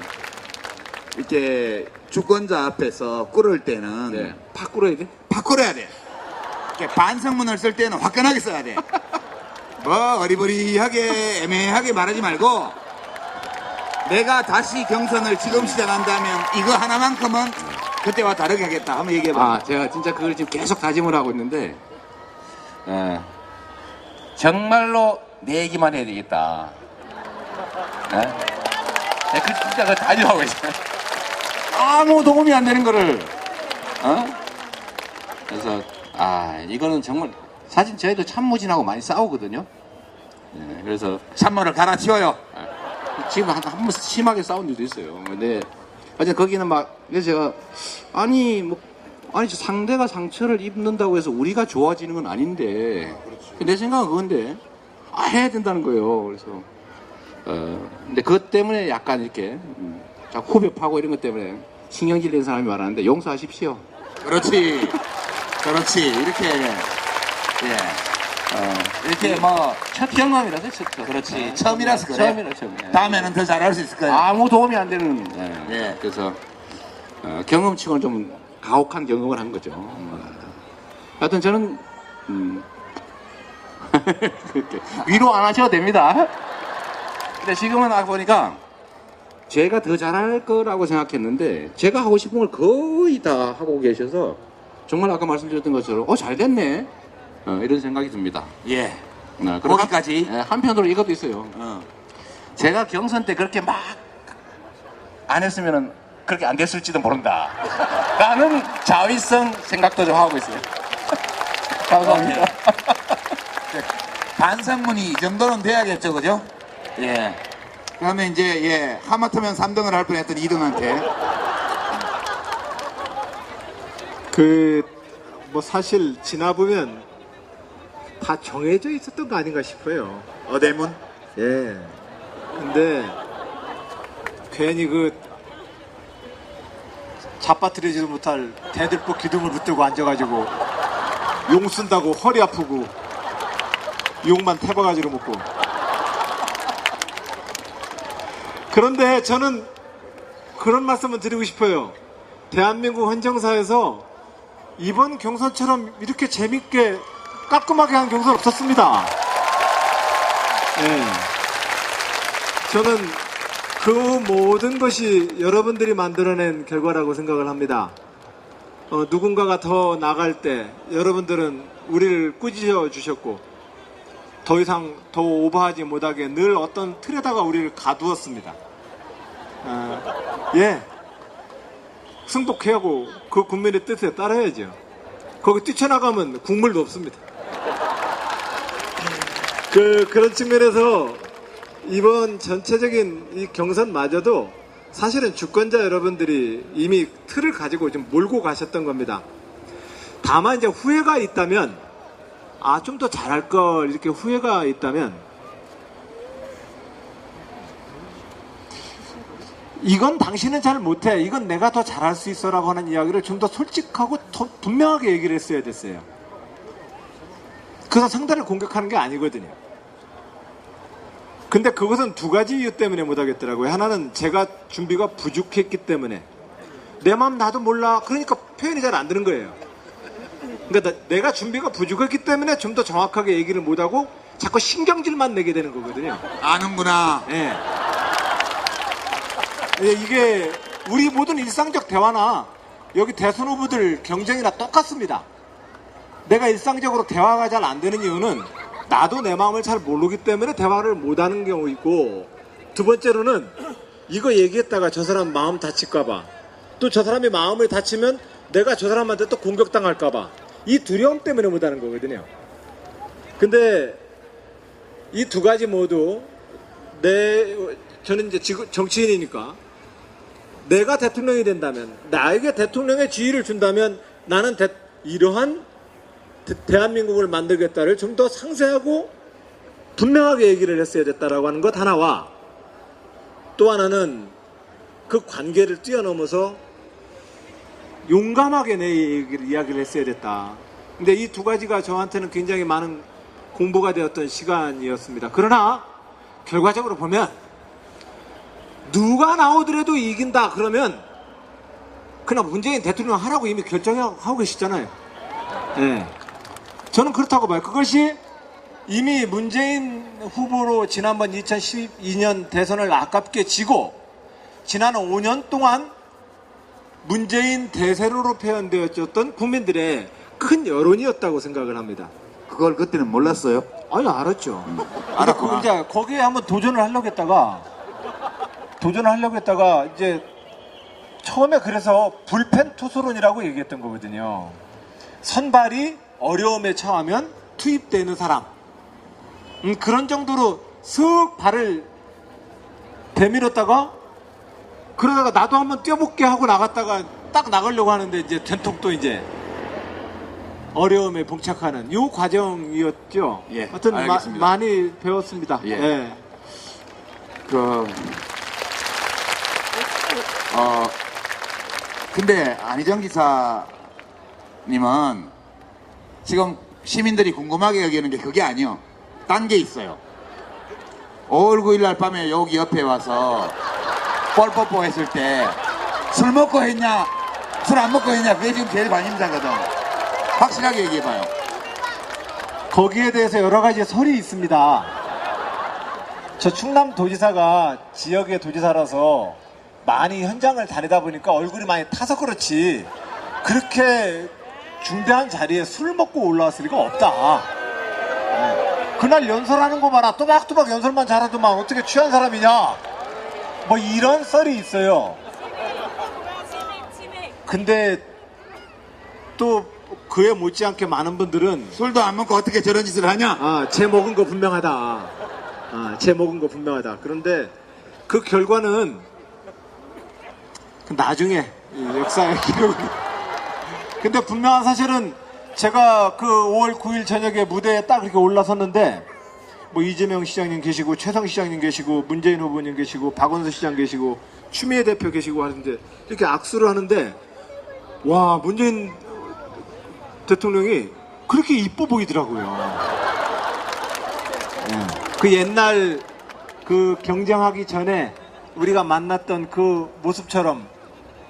이렇게 주권자 앞에서 꿇을 때는 네. 팍 꿇어야 돼? 바꾸려야 돼. 이렇게 반성문을 쓸 때는 화끈하게 써야 돼. 뭐 어리버리하게 애매하게 말하지 말고 내가 다시 경선을 지금 시작한다면 이거 하나만큼은 그때와 다르게 하겠다 한번 얘기해봐. 제가 진짜 그걸 지금 계속 다짐을 하고 있는데 정말로 내 얘기만 해야 되겠다. 진짜 그 다짐하고 있어요. 아무 도움이 안 되는 거를 그래서 이거는 정말 사실 저희도 참모진하고 많이 싸우거든요. 그래서 참모를 갈아치워요. 지금 한번 심하게 싸운 일도 있어요. 근데 어제 거기는 막 그래서 제가 아니 저 상대가 상처를 입는다고 해서 우리가 좋아지는 건 아닌데 내 생각은 그건데 해야 된다는 거예요. 그래서 근데 그것 때문에 약간 이렇게 자꾸 후벼 파고 이런 것 때문에 신경질 낸 사람이 많았는데 용서하십시오. 그렇지. 이렇게 이렇게 뭐 첫 경험이라서 그렇지. 처음이라서 그래. 처음. 다음에는 더 잘할 수 있을 거야. 아무 도움이 안 되는. 예. 그래서 경험치고는 좀 가혹한 경험을 한 거죠. 하여튼 저는 위로 안 하셔도 됩니다. 근데 지금은 보니까 제가 더 잘할 거라고 생각했는데 제가 하고 싶은 걸 거의 다 하고 계셔서 정말 아까 말씀드렸던 것처럼 잘 됐네 이런 생각이 듭니다. 예. 그리고 거기까지? 한편으로 이것도 있어요. 제가 경선 때 그렇게 막 안 했으면 그렇게 안 됐을지도 모른다 라는 자위성 생각도 좀 하고 있어요. 감사합니다. 반성문이 이 정도는 돼야겠죠, 그죠? 예. 그러면 이제 하마터면 3등을 할 뻔했던 2등한테 뭐 사실 지나보면 다 정해져 있었던 거 아닌가 싶어요. 어대문. 예. 근데 괜히 잡아뜨리지도 못할 대들보 기둥을 붙들고 앉아가지고 용 쓴다고 허리 아프고 용만 태바가지로 먹고. 그런데 저는 그런 말씀을 드리고 싶어요. 대한민국 헌정사에서 이번 경선처럼 이렇게 재밌게 깔끔하게 한 경선 없었습니다. 예. 저는 그 모든 것이 여러분들이 만들어낸 결과라고 생각을 합니다. 누군가가 더 나갈 때 여러분들은 우리를 꾸짖어 주셨고 더 이상 더 오버하지 못하게 늘 어떤 틀에다가 우리를 가두었습니다. 예. 승복해하고 그 국민의 뜻에 따라야죠. 거기 뛰쳐나가면 국물도 없습니다. 그런 측면에서 이번 전체적인 이 경선마저도 사실은 주권자 여러분들이 이미 틀을 가지고 좀 몰고 가셨던 겁니다. 다만 이제 후회가 있다면, 좀 더 잘할 걸, 이렇게 후회가 있다면, 이건 당신은 잘 못해, 이건 내가 더 잘할 수 있어 라고 하는 이야기를 좀 더 솔직하고 더 분명하게 얘기를 했어야 됐어요. 그래서 상대를 공격하는 게 아니거든요. 근데 그것은 두 가지 이유 때문에 못하겠더라고요. 하나는 제가 준비가 부족했기 때문에, 내 마음 나도 몰라, 그러니까 표현이 잘 안 되는 거예요. 그러니까 내가 준비가 부족했기 때문에 좀 더 정확하게 얘기를 못하고 자꾸 신경질만 내게 되는 거거든요. 아는구나. 예. 이게 우리 모든 일상적 대화나 여기 대선 후보들 경쟁이나 똑같습니다. 내가 일상적으로 대화가 잘 안 되는 이유는 나도 내 마음을 잘 모르기 때문에 대화를 못하는 경우 있고, 두 번째로는 이거 얘기했다가 저 사람 마음 다칠까봐, 또 저 사람이 마음을 다치면 내가 저 사람한테 또 공격당할까봐, 이 두려움 때문에 못하는 거거든요. 근데 이 두 가지 모두 저는 이제 지금 정치인이니까 내가 대통령이 된다면, 나에게 대통령의 지위를 준다면 나는 이러한 대한민국을 만들겠다를 좀 더 상세하고 분명하게 얘기를 했어야 됐다라고 하는 것 하나와, 또 하나는 그 관계를 뛰어넘어서 용감하게 내 이야기를 했어야 됐다. 근데 이 두 가지가 저한테는 굉장히 많은 공부가 되었던 시간이었습니다. 그러나 결과적으로 보면 누가 나오더라도 이긴다 그러면 그냥 문재인 대통령 하라고 이미 결정하고 계시잖아요. 네. 저는 그렇다고 봐요. 그것이 이미 문재인 후보로 지난번 2012년 대선을 아깝게 지고 지난 5년 동안 문재인 대세로로 표현되었던 국민들의 큰 여론이었다고 생각을 합니다. 그걸 그때는 몰랐어요? 아니, 알았죠. 알았구나. 이제 거기에 한번 도전을 하려고 했다가 이제 처음에 그래서 불펜 투수론이라고 얘기했던 거거든요. 선발이 어려움에 처하면 투입되는 사람. 그런 정도로 쓱 발을 대밀었다가 그러다가 나도 한번 뛰어볼게 하고 나갔다가 딱 나가려고 하는데 이제 된통 또 이제 어려움에 봉착하는 이 과정이었죠. 예, 하여튼 알겠습니다. 많이 배웠습니다. 예. 예. 근데 안희정 기사님은 지금 시민들이 궁금하게 여기는 게 그게 아니요. 딴 게 있어요. 5월 9일 날 밤에 여기 옆에 와서 뻘뽀뽀 했을 때 술 먹고 했냐, 술 안 먹고 했냐, 그게 지금 제일 관심사거든. 확실하게 얘기해봐요. 거기에 대해서 여러 가지 설이 있습니다. 저 충남도지사가 지역의 도지사라서 많이 현장을 다니다 보니까 얼굴이 많이 타서 그렇지 그렇게 중대한 자리에 술 먹고 올라왔을 리가 없다. 그날 연설하는 거 봐라. 또박또박 연설만 잘하더만 어떻게 취한 사람이냐, 뭐 이런 썰이 있어요. 근데 또 그에 못지않게 많은 분들은 술도 안 먹고 어떻게 저런 짓을 하냐? 쟤 먹은 거 분명하다. 쟤 먹은 거 분명하다. 그런데 그 결과는 나중에 이 역사의 기록이. 근데 분명한 사실은 제가 그 5월 9일 저녁에 무대에 딱 이렇게 올라섰는데 뭐 이재명 시장님 계시고 최성 시장님 계시고 문재인 후보님 계시고 박원순 시장 계시고 추미애 대표 계시고 하는데 이렇게 악수를 하는데, 와, 문재인 대통령이 그렇게 이뻐 보이더라고요. 그 옛날 그 경쟁하기 전에 우리가 만났던 그 모습처럼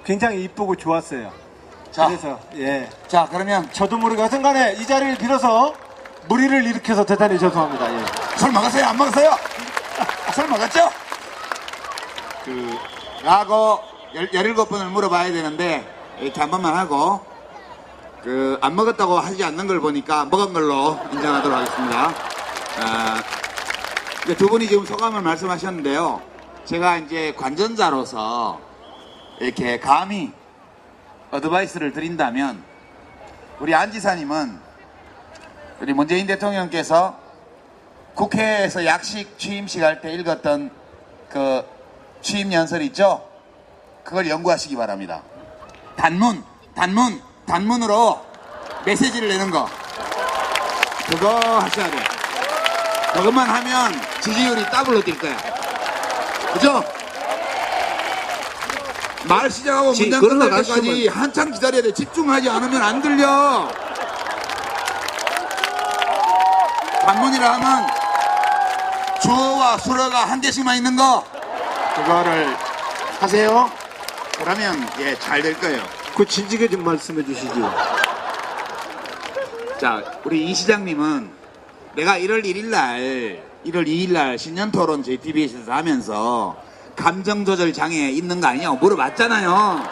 굉장히 이쁘고 좋았어요. 자. 그래서 예. 자, 그러면 저도 모르게 하여튼간에 이 자리를 빌어서 무리를 일으켜서 대단히 죄송합니다. 예. 술 먹었어요? 안 먹었어요? 술 먹었죠? 라고 17번을 물어봐야 되는데 이렇게 한 번만 하고 안 먹었다고 하지 않는 걸 보니까 먹은 걸로 인정하도록 하겠습니다. 이제 두 분이 지금 소감을 말씀하셨는데요. 제가 이제 관전자로서 이렇게 감히 어드바이스를 드린다면 우리 안 지사님은 우리 문재인 대통령께서 국회에서 약식 취임식 할 때 읽었던 그 취임 연설 있죠? 그걸 연구하시기 바랍니다. 단문으로 메시지를 내는 거. 그거 하셔야 돼요. 그것만 하면 지지율이 더블로 뛸 거야. 그죠? 말 시작하고 문장 끝날 때까지 한참 기다려야 돼. 집중하지 않으면 안 들려. 단문이라 하면 주어와 수어가 한 개씩만 있는 거. 그거를 하세요. 그러면 예, 잘 될 거예요. 그 진지하게 좀 말씀해 주시죠. 자, 우리 이 시장님은 내가 1월 2일 날 신년토론 JTBC에서 하면서 감정조절 장애 있는 거 아니냐고 물어봤잖아요.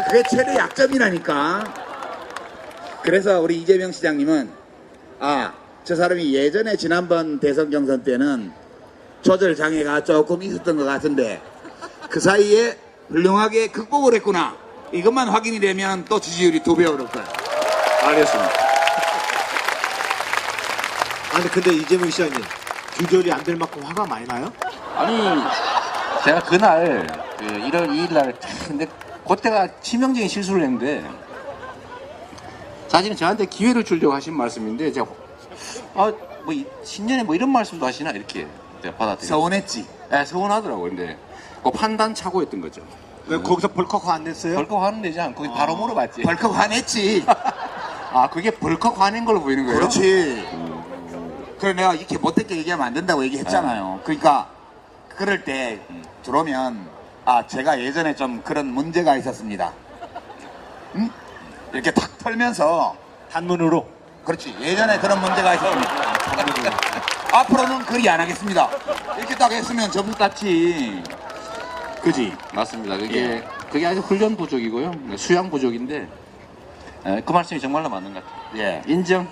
그게 최대 약점이라니까. 그래서 우리 이재명 시장님은 저 사람이 예전에 지난번 대선 경선 때는 조절 장애가 조금 있었던 것 같은데 그 사이에 훌륭하게 극복을 했구나. 이것만 확인이 되면 또 지지율이 2배 오를 거야. 알겠습니다. 아니 근데 이재명 시장님 규절이 안 될 만큼 화가 많이 나요? 아니 제가 그날 1월 2일 날 근데 그때가 치명적인 실수를 했는데 사실은 저한테 기회를 주려고 하신 말씀인데 제가 신년에 이런 말씀도 하시나 이렇게 받아들여 서운했지. 네, 서운하더라고요. 근데 그 판단 착오였던 거죠. 왜 거기서 벌컥 화 안 냈어요? 벌컥 화는 되지 않고 거기 바로 물어봤지. 벌컥 화냈지. 그게 벌컥 화낸 걸로 보이는 거예요? 그렇지. 그래 내가 이렇게 못되게 얘기하면 안 된다고 얘기했잖아요. 그러니까 그럴 때 들어오면 제가 예전에 좀 그런 문제가 있었습니다. 응? 이렇게 탁 털면서 단문으로. 그렇지. 예전에 그런 문제가 있었습니다. 앞으로는 그리 안 하겠습니다. 이렇게 딱 했으면 점수 땄지. 그지? 맞습니다. 그게 아주 훈련 부족이고요. 수양 부족인데 그 말씀이 정말로 맞는 것 같아요. 예. 인정.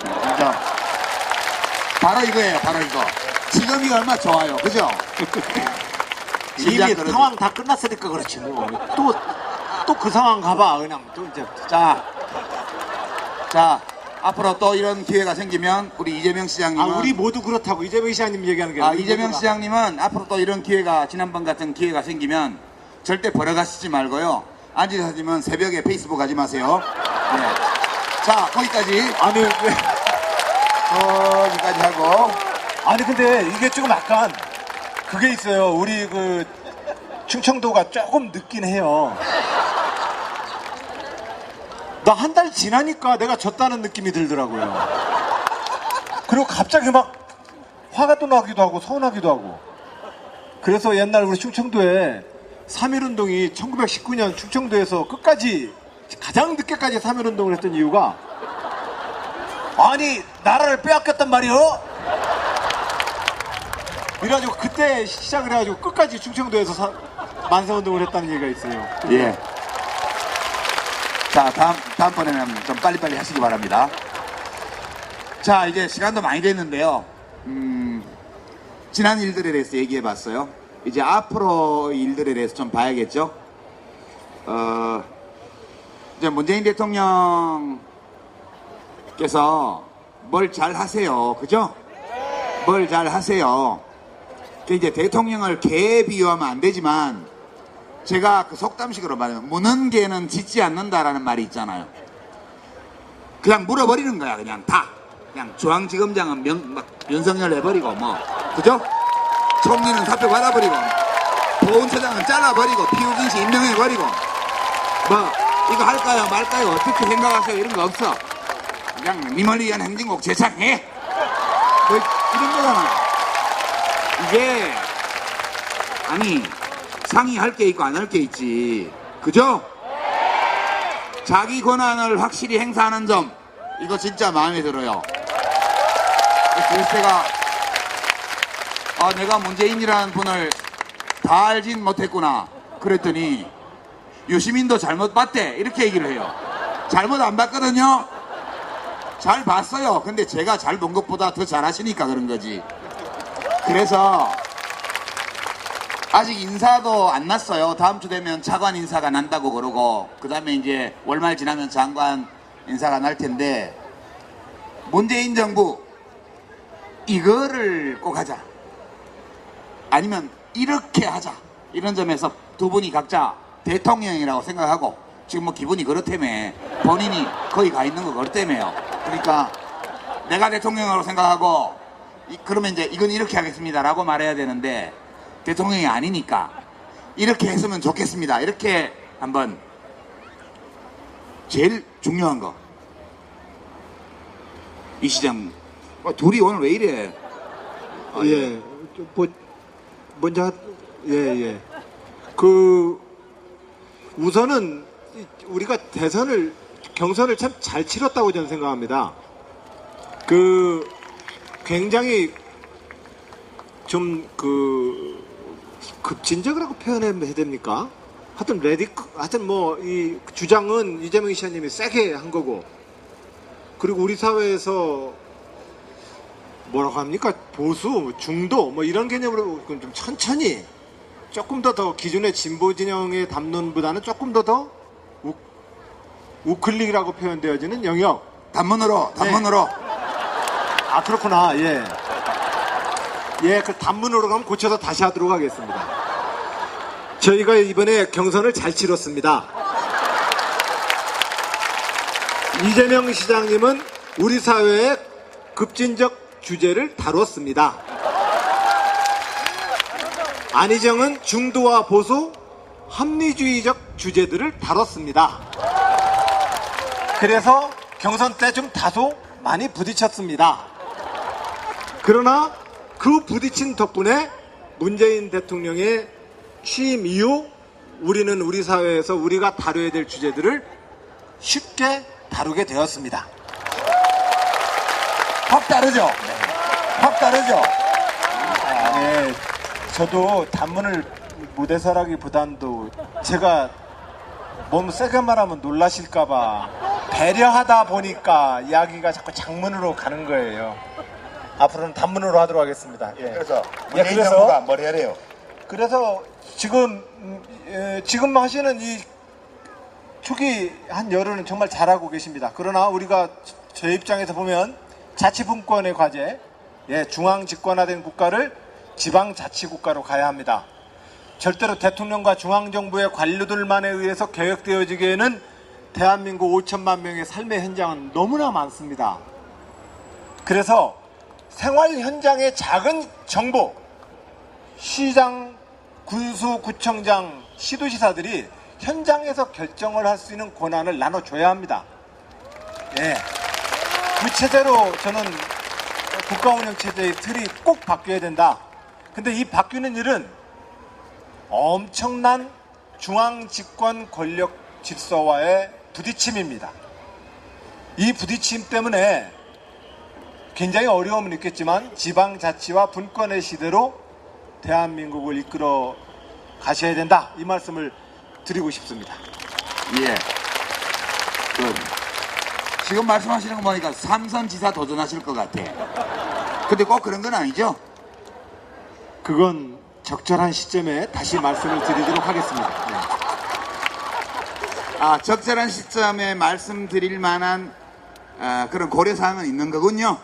인정. 바로 이거예요. 바로 이거. 지금이 얼마 좋아요. 그죠? 이미 상황 다 끝났으니까 그렇지 뭐. 또 그 상황 가봐 그냥 또 이제. 자, 앞으로 또 이런 기회가 생기면 우리 이재명 시장님은 우리 모두 그렇다고 이재명 시장님 얘기하는 게 아니라 이재명 시장님은 앞으로 또 이런 기회가 지난번 같은 기회가 생기면 절대 버려가시지 말고요. 안 지사님은 새벽에 페이스북 하지 마세요. 네. 자, 거기까지. 아니 왜? 거기까지 하고. 아니 근데 이게 조금 약간 그게 있어요. 우리 충청도가 조금 늦긴 해요. 나 한 달 지나니까 내가 졌다는 느낌이 들더라고요. 그리고 갑자기 막 화가 또 나기도 하고 서운하기도 하고. 그래서 옛날 우리 충청도에 3.1운동이 1919년 충청도에서 끝까지 가장 늦게까지 3.1운동을 했던 이유가 아니 나라를 빼앗겼단 말이요. 그래가지고 그때 시작을 해가지고 끝까지 충청도에서 만세운동을 했다는 얘기가 있어요. 예. 자, 다음번에는 좀 빨리빨리 하시기 바랍니다. 자, 이제 시간도 많이 됐는데요. 지난 일들에 대해서 얘기해 봤어요. 이제 앞으로 일들에 대해서 좀 봐야겠죠. 이제 문재인 대통령께서 뭘 잘 하세요. 그죠? 뭘 잘 하세요. 이제 대통령을 개에 비유하면 안 되지만 제가 그 속담식으로 말하면 무는 개는 짖지 않는다라는 말이 있잖아요. 그냥 물어버리는 거야. 그냥 다. 그냥 중앙지검장은 윤석열 해버리고 그죠? 총리는 사표 받아버리고 보훈처장은 잘라버리고 피우진 씨 임명해버리고 이거 할까요 말까요 어떻게 생각하세요 이런 거 없어. 그냥 님을 위한 행진곡 제창해 이런 거잖아. 이게 상의할 게 있고 안 할 게 있지. 그죠? 자기 권한을 확실히 행사하는 점 이거 진짜 마음에 들어요. 글쎄가 내가 문재인이라는 분을 다 알진 못했구나. 그랬더니 유시민도 잘못 봤대 이렇게 얘기를 해요. 잘못 안 봤거든요. 잘 봤어요. 근데 제가 잘 본 것보다 더 잘하시니까 그런 거지. 그래서 아직 인사도 안 났어요. 다음 주 되면 차관 인사가 난다고 그러고, 그 다음에 이제 월말 지나면 장관 인사가 날 텐데, 문재인 정부 이거를 꼭 하자, 아니면 이렇게 하자, 이런 점에서 두 분이 각자 대통령이라고 생각하고, 지금 뭐 기분이 그렇다며, 본인이 거기 가 있는 거 그렇다며요. 그러니까 내가 대통령으로 생각하고 그러면 이제 이건 이렇게 하겠습니다 라고 말해야 되는데, 대통령이 아니니까 이렇게 했으면 좋겠습니다 이렇게 한번. 제일 중요한 거, 이 시장 둘이 오늘 왜 이래? 예, 먼저 예. 그 우선은 우리가 경선을 참 잘 치렀다고 저는 생각합니다. 그 굉장히 좀 급진적이라고 표현해야 됩니까? 하여튼 뭐 이 주장은 이재명 시장님이 세게 한 거고, 그리고 우리 사회에서 뭐라고 합니까? 보수, 중도 뭐 이런 개념으로 좀 천천히 조금 더 기존의 진보 진영의 담론보다는 조금 더 우클릭이라고 표현되어지는 영역. 단문으로. 아, 그렇구나. 예, 그 단문으로 가면 고쳐서 다시 하도록 하겠습니다. 저희가 이번에 경선을 잘 치렀습니다. 이재명 시장님은 우리 사회의 급진적 주제를 다뤘습니다. 안희정은 중도와 보수, 합리주의적 주제들을 다뤘습니다. 그래서 경선 때 좀 다소 많이 부딪혔습니다. 그러나 그 부딪힌 덕분에 문재인 대통령의 취임 이후 우리는 우리 사회에서 우리가 다뤄야 될 주제들을 쉽게 다루게 되었습니다. 확 다르죠? 확 다르죠? 네, 저도 단문을 못해서라기보단도 제가 너무 세게 말하면 놀라실까봐 배려하다 보니까 이야기가 자꾸 장문으로 가는 거예요. 앞으로는 단문으로 하도록 하겠습니다. 예. 그래서 문재인 정부가 뭘 해야 돼요? 그래서 지금 하시는 이 초기 한 열흘은 정말 잘하고 계십니다. 그러나 우리가 저 입장에서 보면 자치분권의 과제, 중앙 집권화된 국가를 지방자치국가로 가야 합니다. 절대로 대통령과 중앙정부의 관료들만에 의해서 계획되어지기에는 대한민국 5천만 명의 삶의 현장은 너무나 많습니다. 그래서 생활 현장의 작은 정보, 시장, 군수, 구청장, 시도지사들이 현장에서 결정을 할 수 있는 권한을 나눠줘야 합니다. 그 체제로 저는 국가운영체제의 틀이 꼭 바뀌어야 된다. 근데 이 바뀌는 일은 엄청난 중앙집권 권력 질서와의 부딪힘입니다. 이 부딪힘 때문에 굉장히 어려움은 있겠지만 지방자치와 분권의 시대로 대한민국을 이끌어 가셔야 된다. 이 말씀을 드리고 싶습니다. 예. 지금 말씀하시는 거 보니까 삼선 지사 도전하실 것 같아. 근데 꼭 그런 건 아니죠? 그건 적절한 시점에 다시 말씀을 드리도록 하겠습니다. 네. 적절한 시점에 말씀드릴 만한 그런 고려사항은 있는 거군요.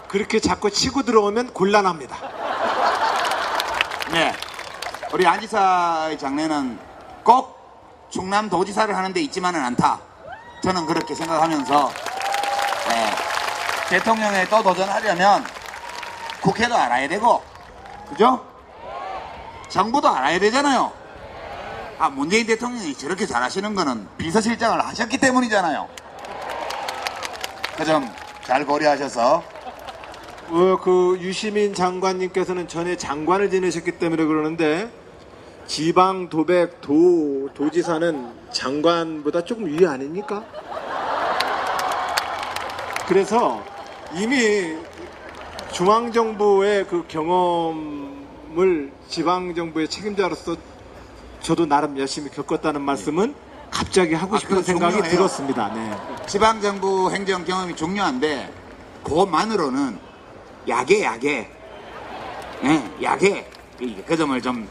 그렇게 자꾸 치고 들어오면 곤란합니다. 네. 우리 안 지사의 장래는 꼭 충남도지사를 하는 데 있지만은 않다. 저는 그렇게 생각하면서 대통령에 또 도전하려면 국회도 알아야 되고, 그죠? 정부도 알아야 되잖아요. 문재인 대통령이 저렇게 잘하시는 거는 비서실장을 하셨기 때문이잖아요. 그 점 잘 고려하셔서. 그 유시민 장관님께서는 전에 장관을 지내셨기 때문에 그러는데 지방 도백 도지사는 장관보다 조금 위에 아닙니까? 그래서 이미 중앙정부의 그 경험을 지방정부의 책임자로서 저도 나름 열심히 겪었다는 말씀은 갑자기 하고 싶은 그거 생각이 중요해요. 들었습니다. 네. 지방정부 행정 경험이 중요한데 그것만으로는 약해. 네, 약해. 그 점을 좀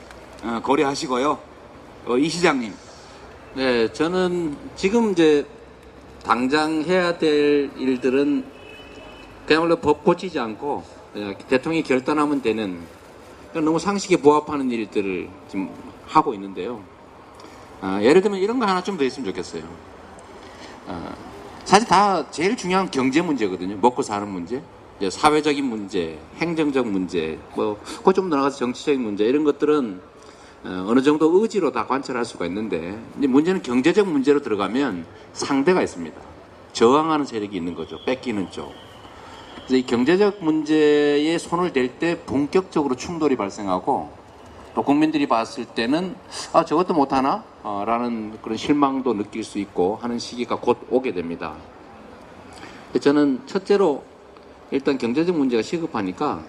고려하시고요. 이 시장님. 네, 저는 지금 이제 당장 해야 될 일들은 그야말로 법 고치지 않고 그냥 대통령이 결단하면 되는 너무 상식에 부합하는 일들을 지금 하고 있는데요. 예를 들면 이런 거 하나 좀 더 있으면 좋겠어요. 사실 다 제일 중요한 경제 문제거든요. 먹고 사는 문제, 이제 사회적인 문제, 행정적 문제, 그거 좀 나가서 정치적인 문제 이런 것들은 어느 정도 의지로 다 관찰할 수가 있는데 이제 문제는 경제적 문제로 들어가면 상대가 있습니다. 저항하는 세력이 있는 거죠. 뺏기는 쪽. 그래서 이 경제적 문제에 손을 댈 때 본격적으로 충돌이 발생하고 또 국민들이 봤을 때는 저것도 못하나? 라는 그런 실망도 느낄 수 있고 하는 시기가 곧 오게 됩니다. 저는 첫째로 일단 경제적 문제가 시급하니까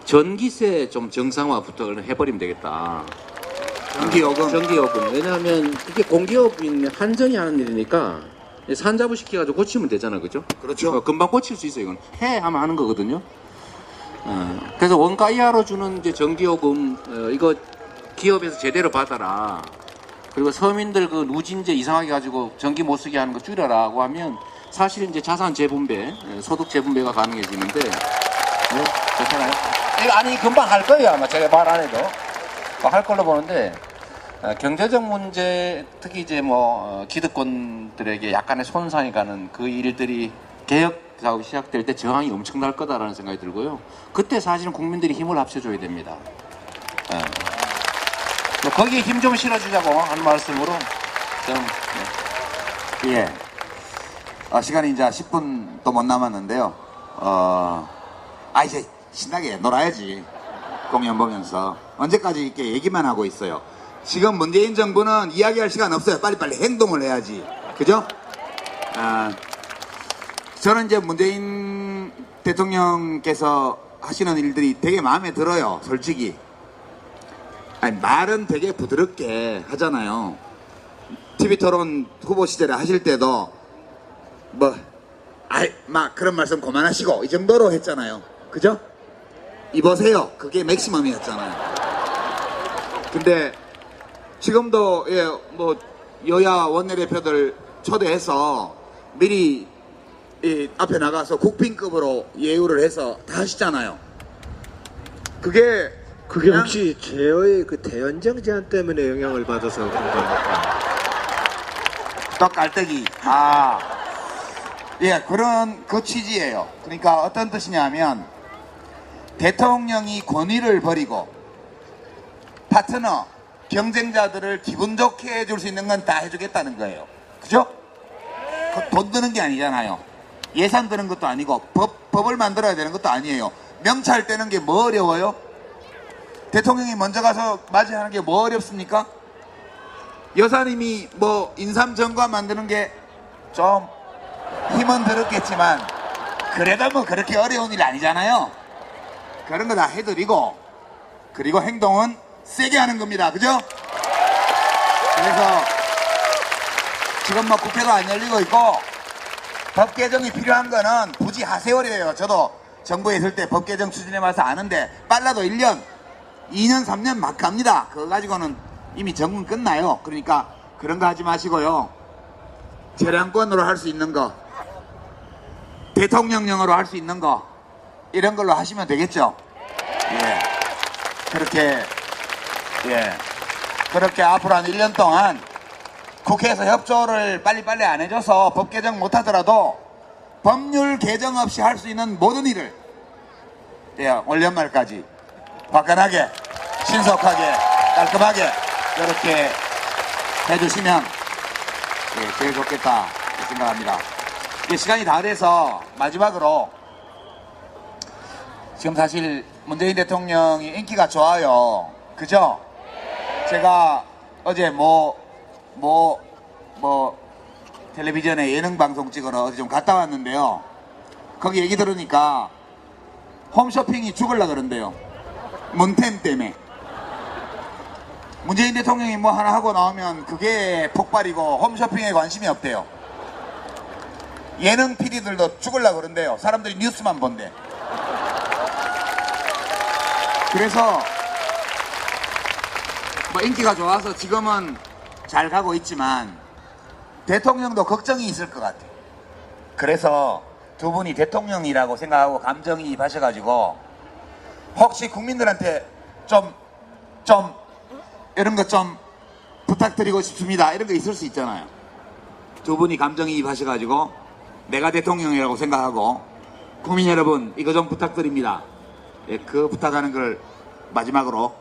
전기세 좀 정상화부터 해버리면 되겠다. 전기요금. 왜냐하면 이게 공기업인 한전이 하는 일이니까 산자부 시켜가지고 고치면 되잖아, 그죠? 그렇죠. 금방 고칠 수 있어요. 이건 해 하면 하는 거거든요. 그래서 원가 이하로 주는 이제 전기요금 이거 기업에서 제대로 받아라. 그리고 서민들 그 누진제 이상하게 가지고 전기 못 쓰게 하는 거 줄여라고 하면 사실 이제 자산 재분배, 소득 재분배가 가능해지는데 괜찮아요? 이거 아니 금방 할 거예요 아마 제가 말 안 해도 할 걸로 보는데 경제적 문제 특히 이제 기득권들에게 약간의 손상이 가는 그 일들이 개혁 작업이 시작될 때 저항이 엄청날 거다라는 생각이 들고요. 그때 사실은 국민들이 힘을 합쳐줘야 됩니다. 거기에 힘 좀 실어주자고 하는 말씀으로 좀 예. 시간이 이제 10분도 못 남았는데요. 이제 신나게 놀아야지. 공연 보면서. 언제까지 이렇게 얘기만 하고 있어요. 지금 문재인 정부는 이야기할 시간 없어요. 빨리빨리 행동을 해야지. 그죠? 저는 이제 문재인 대통령께서 하시는 일들이 되게 마음에 들어요. 솔직히. 말은 되게 부드럽게 하잖아요. TV 토론 후보 시절에 하실 때도 막 그런 말씀 그만하시고 이 정도로 했잖아요. 그죠? 입으세요. 그게 맥시멈이었잖아요. 근데 지금도 여야 원내대표들 초대해서 미리 앞에 나가서 국빈급으로 예우를 해서 다 하시잖아요. 그게 혹시 제어의 그 대연정 제한 때문에 영향을 받아서 그런 겁니까? 또 깔때기. 예, 그런 그 취지예요. 그러니까 어떤 뜻이냐면 대통령이 권위를 버리고 파트너, 경쟁자들을 기분 좋게 해줄 수 있는 건 다 해주겠다는 거예요. 그죠? 돈 드는 게 아니잖아요. 예산 드는 것도 아니고 법을 만들어야 되는 것도 아니에요. 명찰 떼는 게 뭐 어려워요? 대통령이 먼저 가서 맞이하는 게 뭐 어렵습니까? 여사님이 인삼정과 만드는 게 좀 힘은 들었겠지만 그래도 그렇게 어려운 일 아니잖아요. 그런 거 다 해드리고 그리고 행동은 세게 하는 겁니다. 그죠? 그래서 지금 국회도 안 열리고 있고 법 개정이 필요한 거는 굳이 하세월이에요. 저도 정부에 있을 때 법 개정 추진해 봐서 아는데 빨라도 1년 2년 3년 막 갑니다. 그거 가지고는 이미 정권 끝나요. 그러니까 그런 거 하지 마시고요. 재량권으로 할 수 있는 거, 대통령령으로 할 수 있는 거 이런 걸로 하시면 되겠죠. 예. 그렇게 앞으로 한 1년 동안 국회에서 협조를 빨리빨리 안 해줘서 법 개정 못 하더라도 법률 개정 없이 할 수 있는 모든 일을 올 연말까지 화끈하게 신속하게 깔끔하게 이렇게 해주시면 제일 좋겠다 생각합니다. 시간이 다 돼서 마지막으로 지금 사실 문재인 대통령이 인기가 좋아요. 그죠? 제가 어제 텔레비전에 예능 방송 찍으러 어디 좀 갔다 왔는데요. 거기 얘기 들으니까 홈쇼핑이 죽을라 그런대요. 문템 때문에. 문재인 대통령이 뭐 하나 하고 나오면 그게 폭발이고 홈쇼핑에 관심이 없대요. 예능 PD들도 죽을라 그런대요. 사람들이 뉴스만 본대. 그래서 뭐 인기가 좋아서 지금은 잘 가고 있지만 대통령도 걱정이 있을 것 같아요. 그래서 두 분이 대통령이라고 생각하고 감정이입하셔가지고 혹시 국민들한테 좀 이런 거 좀 부탁드리고 싶습니다 이런 거 있을 수 있잖아요. 두 분이 감정이입하셔가지고 내가 대통령이라고 생각하고 국민 여러분 이거 좀 부탁드립니다. 예, 그 부탁하는 걸 마지막으로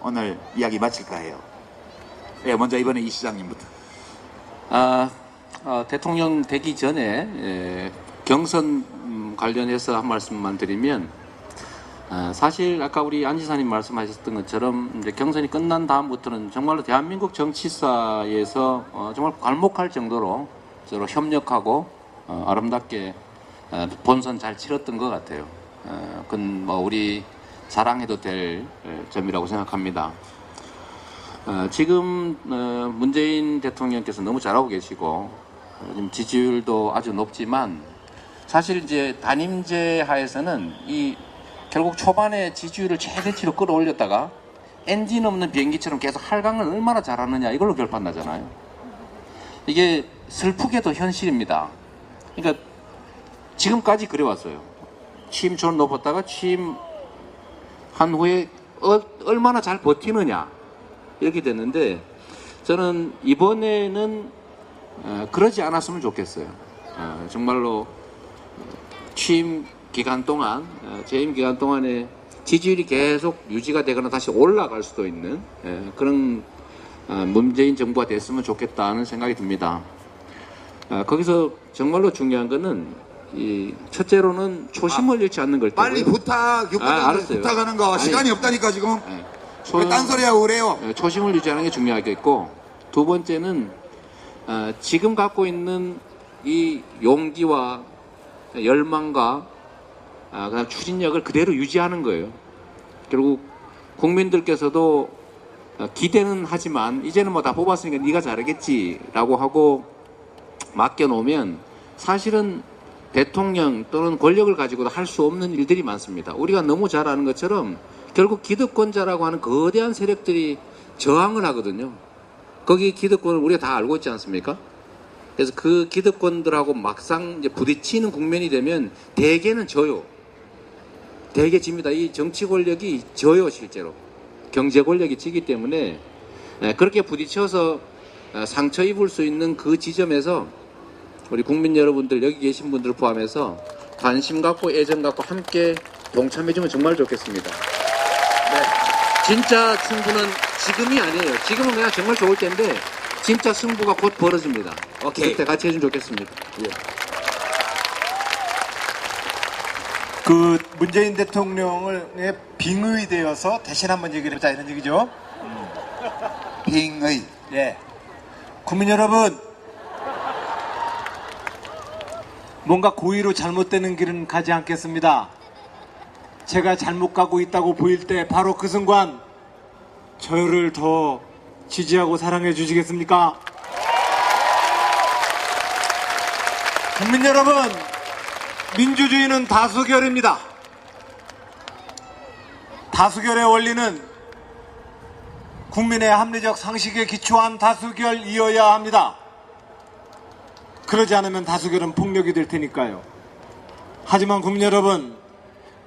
오늘 이야기 마칠까 해요. 예, 먼저 이번에 이 시장님부터. 대통령 되기 전에 경선 관련해서 한 말씀만 드리면 사실 아까 우리 안 지사님 말씀하셨던 것처럼 이제 경선이 끝난 다음부터는 정말로 대한민국 정치사에서 정말 괄목할 정도로 서로 협력하고 아름답게 본선 잘 치렀던 것 같아요. 그건 뭐 우리 자랑해도 될 점이라고 생각합니다. 지금 문재인 대통령께서 너무 잘하고 계시고 지금 지지율도 아주 높지만 사실 이제 단임제 하에서는 이 결국 초반에 지지율을 최대치로 끌어올렸다가 엔진 없는 비행기처럼 계속 할강을 얼마나 잘하느냐 이걸로 결판나잖아요. 이게 슬프게도 현실입니다. 그러니까 지금까지 그래왔어요. 취임처럼 높았다가 취임한 후에 얼마나 잘 버티느냐 이렇게 됐는데 저는 이번에는 그러지 않았으면 좋겠어요. 정말로 취임 기간 동안 재임 기간 동안에 지지율이 계속 유지가 되거나 다시 올라갈 수도 있는 그런 문재인 정부가 됐으면 좋겠다는 생각이 듭니다. 거기서 정말로 중요한 거는 이 첫째로는 초심을 잃지 않는 걸 빨리 때고요. 부탁, 부탁하는 거 시간이 없다니까 지금. 왜 딴소리하고 그래요? 초심을 유지하는 게 중요하겠고 두 번째는 지금 갖고 있는 이 용기와 열망과 그다음 추진력을 그대로 유지하는 거예요. 결국 국민들께서도 기대는 하지만 이제는 뭐 다 뽑았으니까 네가 잘하겠지라고 하고 맡겨놓으면 사실은 대통령 또는 권력을 가지고도 할 수 없는 일들이 많습니다. 우리가 너무 잘 아는 것처럼 결국 기득권자라고 하는 거대한 세력들이 저항을 하거든요. 거기 기득권을 우리가 다 알고 있지 않습니까? 그래서 그 기득권들하고 막상 이제 부딪히는 국면이 되면 대개는 져요. 대개 집니다. 이 정치 권력이 져요, 실제로. 경제 권력이 지기 때문에 그렇게 부딪혀서 상처 입을 수 있는 그 지점에서 우리 국민 여러분들 여기 계신 분들 포함해서 관심 갖고 애정 갖고 함께 동참해주면 정말 좋겠습니다. 네. 진짜 승부는 지금이 아니에요. 지금은 그냥 정말 좋을 때인데 진짜 승부가 곧 벌어집니다. 오케이. 그때 같이 해주면 좋겠습니다. 예. 그 문재인 대통령을 빙의되어서 대신 한번 얘기를 해보자 이런 얘기죠. 빙의. 예. 국민 여러분, 뭔가 고의로 잘못되는 길은 가지 않겠습니다. 제가 잘못 가고 있다고 보일 때 바로 그 순간 저를 더 지지하고 사랑해 주시겠습니까? 국민 여러분, 민주주의는 다수결입니다. 다수결의 원리는 국민의 합리적 상식에 기초한 다수결이어야 합니다. 그러지 않으면 다수결은 폭력이 될 테니까요. 하지만 국민 여러분,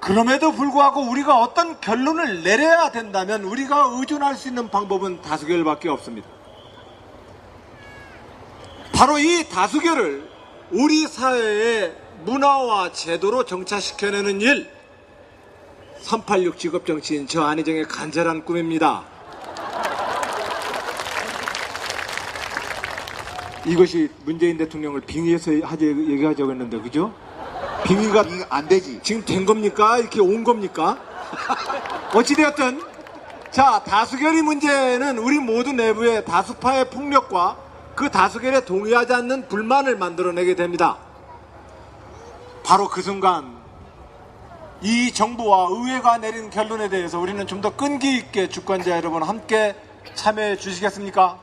그럼에도 불구하고 우리가 어떤 결론을 내려야 된다면 우리가 의존할 수 있는 방법은 다수결밖에 없습니다. 바로 이 다수결을 우리 사회의 문화와 제도로 정착시켜내는 일, 386 직업정치인 저 안희정의 간절한 꿈입니다. 이것이 문재인 대통령을 빙의해서 얘기하자고 했는데, 그죠? 빙의가 안 되지. 지금 된 겁니까? 이렇게 온 겁니까? 어찌되었든, 자, 다수결의 문제는 우리 모두 내부의 다수파의 폭력과 그 다수결에 동의하지 않는 불만을 만들어내게 됩니다. 바로 그 순간 이 정부와 의회가 내린 결론에 대해서 우리는 좀 더 끈기 있게 주권자 여러분 함께 참여해 주시겠습니까?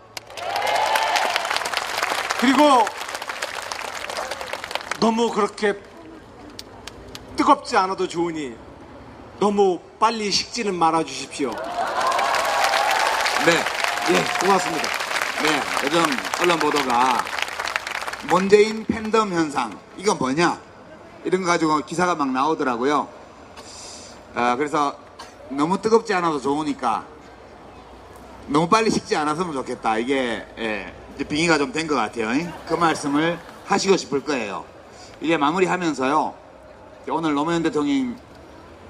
그리고 너무 그렇게 뜨겁지 않아도 좋으니 너무 빨리 식지는 말아 주십시오. 네. 예, 고맙습니다. 네, 요즘 언론 보도가 문재인 팬덤 현상, 이건 뭐냐? 이런 거 가지고 기사가 막 나오더라고요. 그래서 너무 뜨겁지 않아도 좋으니까 너무 빨리 식지 않았으면 좋겠다. 이게 이제 빙의가 좀 된 것 같아요. 그 말씀을 하시고 싶을 거예요. 이제 마무리하면서요. 오늘 노무현 대통령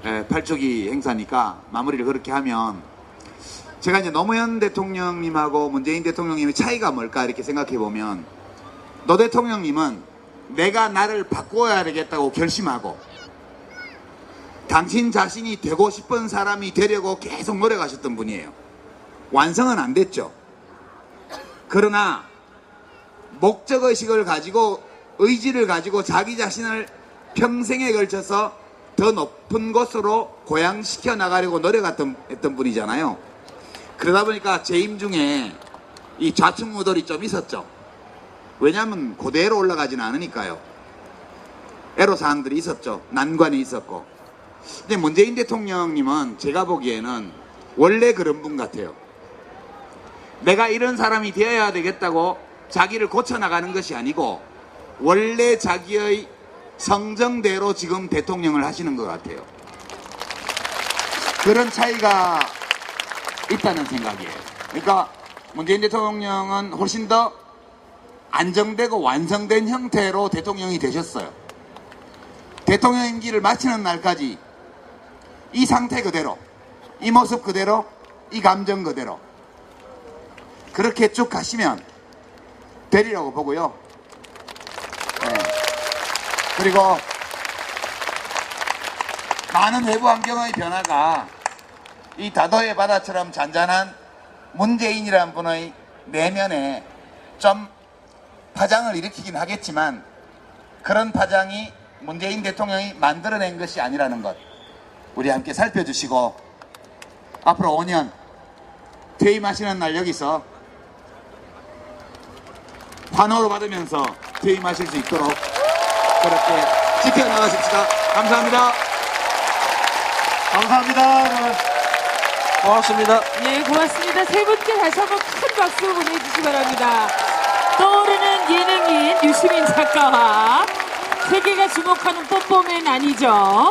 8주기 행사니까 마무리를 그렇게 하면 제가 이제 노무현 대통령님하고 문재인 대통령님의 차이가 뭘까 이렇게 생각해 보면 노 대통령님은 내가 나를 바꿔야 되겠다고 결심하고 당신 자신이 되고 싶은 사람이 되려고 계속 노력하셨던 분이에요. 완성은 안 됐죠. 그러나 목적의식을 가지고 의지를 가지고 자기 자신을 평생에 걸쳐서 더 높은 곳으로 고양시켜 나가려고 노력했던 분이잖아요. 그러다 보니까 재임 중에 이 좌충우돌이 좀 있었죠. 왜냐하면 그대로 올라가지는 않으니까요. 애로사항들이 있었죠. 난관이 있었고. 근데 문재인 대통령님은 제가 보기에는 원래 그런 분 같아요. 내가 이런 사람이 되어야 되겠다고 자기를 고쳐나가는 것이 아니고 원래 자기의 성정대로 지금 대통령을 하시는 것 같아요. 그런 차이가 있다는 생각이에요. 그러니까 문재인 대통령은 훨씬 더 안정되고 완성된 형태로 대통령이 되셨어요. 대통령 임기를 마치는 날까지 이 상태 그대로, 이 모습 그대로, 이 감정 그대로 그렇게 쭉 가시면 되리라고 보고요. 네. 그리고 많은 외부 환경의 변화가 이 다도의 바다처럼 잔잔한 문재인이라는 분의 내면에 좀 파장을 일으키긴 하겠지만 그런 파장이 문재인 대통령이 만들어낸 것이 아니라는 것 우리 함께 살펴주시고 앞으로 5년 퇴임하시는 날 여기서 환호를 받으면서 퇴임하실 수 있도록 그렇게 지켜나가십시다. 감사합니다. 감사합니다. 여러분. 고맙습니다. 네, 고맙습니다. 세 분께 다시 한번 큰 박수 보내주시기 바랍니다. 떠오르는 예능인 유시민 작가와 세계가 주목하는 뽀뽀맨 아니죠?